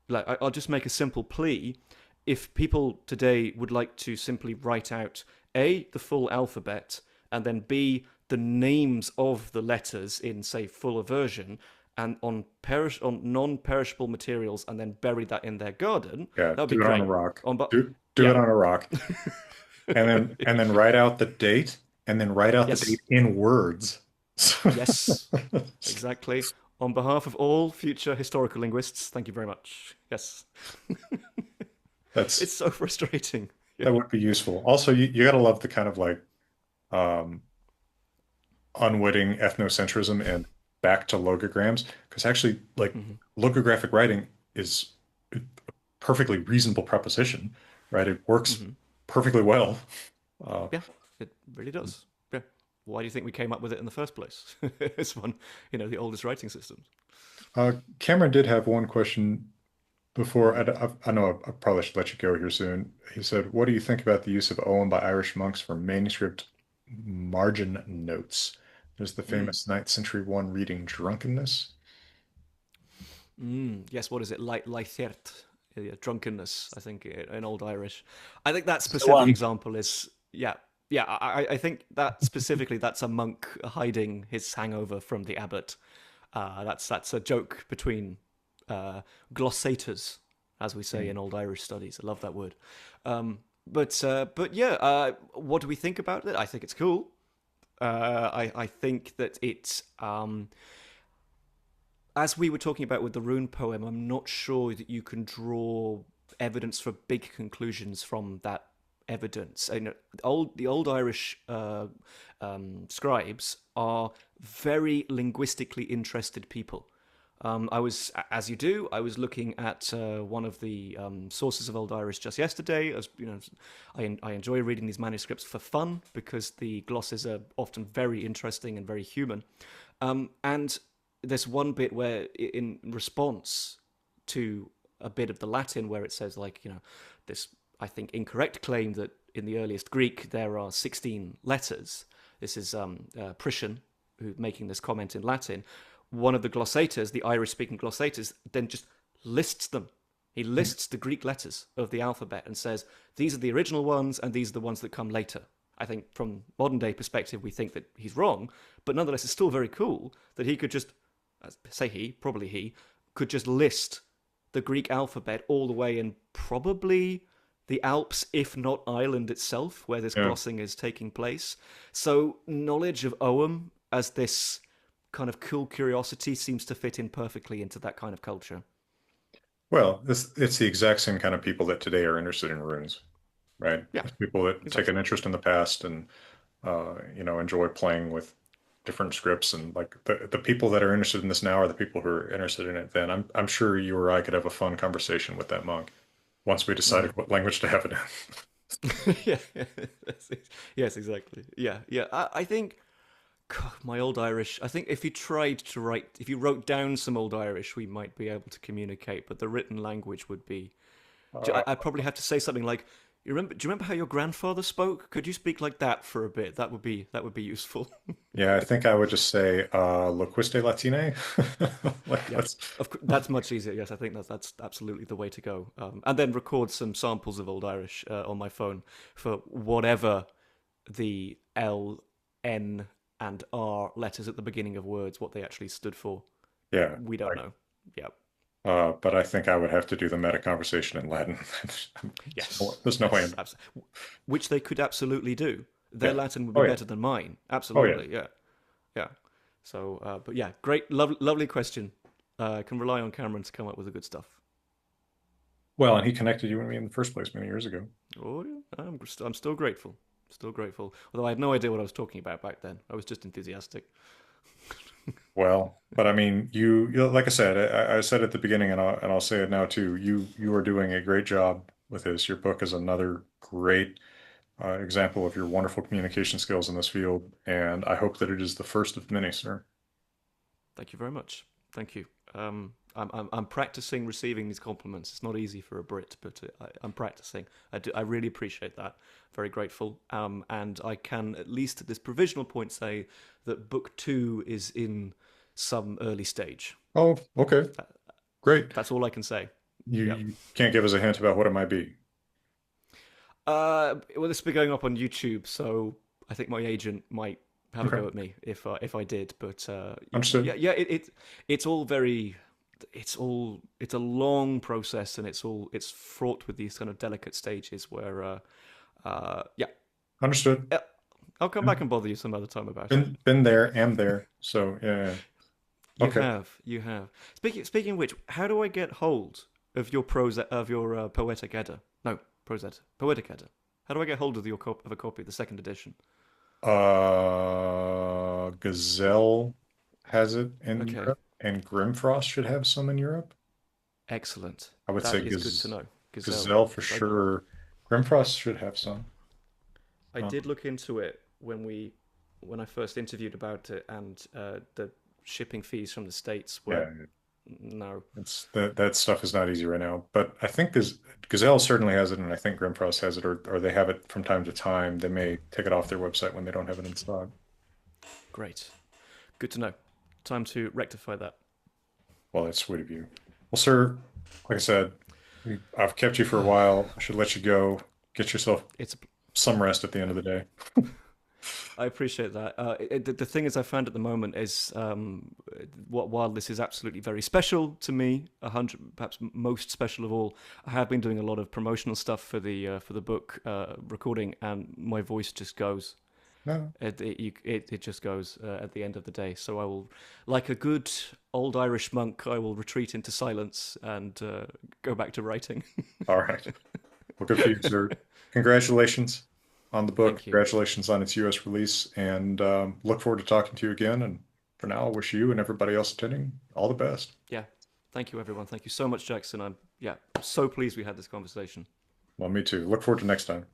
like I'll just make a simple plea. If people today would like to simply write out A, the full alphabet, and then B, the names of the letters in, say, fuller version, and on non-perishable materials, and then bury that in their garden, Yeah, that would be do it on a great. rock. On but Do it yeah, on a rock. And then write out the date and then write out the date yes, in words. yes, exactly. On behalf of all future historical linguists, thank you very much. Yes, That's it's so frustrating. Yeah. that would be useful. Also, you gotta love the kind of like um unwitting ethnocentrism and back to logograms because actually like Hmm. logographic writing is a perfectly reasonable proposition, right? It works Hmm. perfectly well. Uh, Yeah, it really does. Yeah. Why do you think we came up with it in the first place? It's one, you know, the oldest writing systems. Cameron did have one question before. Hmm. I know I probably should let you go here soon. He said, "What do you think about the use of ogham by Irish monks for manuscript margin notes? There's the Mm. famous ninth century one reading drunkenness." Mm. Yes, what is it? Lythert, drunkenness, I think, in Old Irish. I think that That's the specific one. example is, yeah. Yeah, I think that specifically that's a monk hiding his hangover from the abbot. That's a joke between glossators, as we say in Old Irish studies. I love that word. But yeah, what do we think about it? I think it's cool. I think that it's as we were talking about with the rune poem. I'm not sure that you can draw evidence for big conclusions from that evidence. You know, the old Irish scribes are very linguistically interested people. I was, as you do, I was looking at one of the sources of Old Irish just yesterday. As you know, I enjoy reading these manuscripts for fun because the glosses are often very interesting and very human. And there's one bit where, in response to a bit of the Latin, where it says, like, you know, this, I think, incorrect claim that in the earliest Greek there are 16 letters. This is Priscian who's making this comment in Latin. One of the glossators, the Irish-speaking glossators, then just lists them. He lists the Greek letters of the alphabet and says, these are the original ones and these are the ones that come later. I think from modern-day perspective, we think that he's wrong, but nonetheless, it's still very cool that he could just, probably he, could just list the Greek alphabet all the way in probably the Alps, if not Ireland itself, where this glossing is taking place. So knowledge of Ogham as this kind of cool curiosity seems to fit in perfectly into that kind of culture. Well, it's the exact same kind of people that today are interested in runes, right? Yeah, It's people that exactly. take an interest in the past and enjoy playing with different scripts, and like the people that are interested in this now are the people who are interested in it then. I'm sure you or I could have a fun conversation with that monk once we decided what language to have it in. Yeah, yes, exactly. Yeah, yeah. I think God, my old Irish. I think if you wrote down some old Irish, we might be able to communicate. But the written language would be. Uh, I'd probably have to say something like, "You remember? Do you remember how your grandfather spoke? Could you speak like that for a bit? That would be useful." yeah, I think I would just say "Loquiste Latine." Like Yeah, that's that's much easier. Yes, I think that's absolutely the way to go. And then record some samples of Old Irish on my phone for whatever the L, N, and R letters at the beginning of words, what they actually stood for. yeah. We don't know. Yeah. But I think I would have to do the meta conversation in Latin. Yes. There's no way. Yes. Which they could absolutely do. Their Yeah. Latin would Oh be yeah. better than mine. Oh yeah. Absolutely. Yeah. Yeah. So, but yeah, great, lovely question. Can rely on Cameron to come up with the good stuff. Well, and he connected you and me in the first place many years ago. Oh, yeah. I'm still grateful. Still grateful. Although I had no idea what I was talking about back then. I was just enthusiastic. Well, but I mean, like I said, I said at the beginning, and I'll say it now too. You are doing a great job with this. Your book is another great example of your wonderful communication skills in this field, and I hope that it is the first of many, sir. Thank you very much. Thank you. I'm practicing receiving these compliments. It's not easy for a Brit, but I'm practicing. I really appreciate that. Very grateful. And I can at least at this provisional point say that book 2 is in some early stage. Oh, okay, great. That's all I can say. You, Yep. you can't give us a hint about what it might be. Well, this will be going up on YouTube, so I think my agent might have a Okay, go at me if I did. But understood. yeah, yeah, it's all very, it's a long process, and it's fraught with these kind of delicate stages where, yeah, Understood. uh, I'll come back and bother you some other time about it. Been there, am there. So yeah, yeah. You Okay. have, you have. Speaking of which, how do I get hold of your Poetic Edda? No, Poetic Edda. How do I get hold of a copy of the second edition? Gazelle has it in Okay, Europe, and Grimfrost should have some in Europe. excellent. I would That say is good to know. Gazelle, Gazelle for because sure. Grimfrost should have some. I Uh, did look into it when I first interviewed about it, and the shipping fees from the States were yeah, no. it's that stuff is not easy right now. But I think Gazelle certainly has it, and I think Grimfrost has it, or they have it from time to time. They may take it off their website when they don't have it in stock. Great, good to know. Time to rectify that. Well, that's sweet of you. Well, sir, like I said, I've kept you for a while. I should let you go. Get yourself It's some rest at the end of the day. I appreciate that. The thing is, I found at the moment is, while this is absolutely very special to me, 100, perhaps most special of all, I have been doing a lot of promotional stuff for the book recording, and my voice just goes. No. It just goes at the end of the day. So I will, like a good old Irish monk, I will retreat into silence and go back to writing. All right. Well, good for you, sir. Congratulations on the book. Thank you. Congratulations on its US release, and look forward to talking to you again. And for now, I wish you and everybody else attending all the best. Yeah. Thank you, everyone. Thank you so much, Jackson. I'm so pleased we had this conversation. Well, me too. Look forward to next time.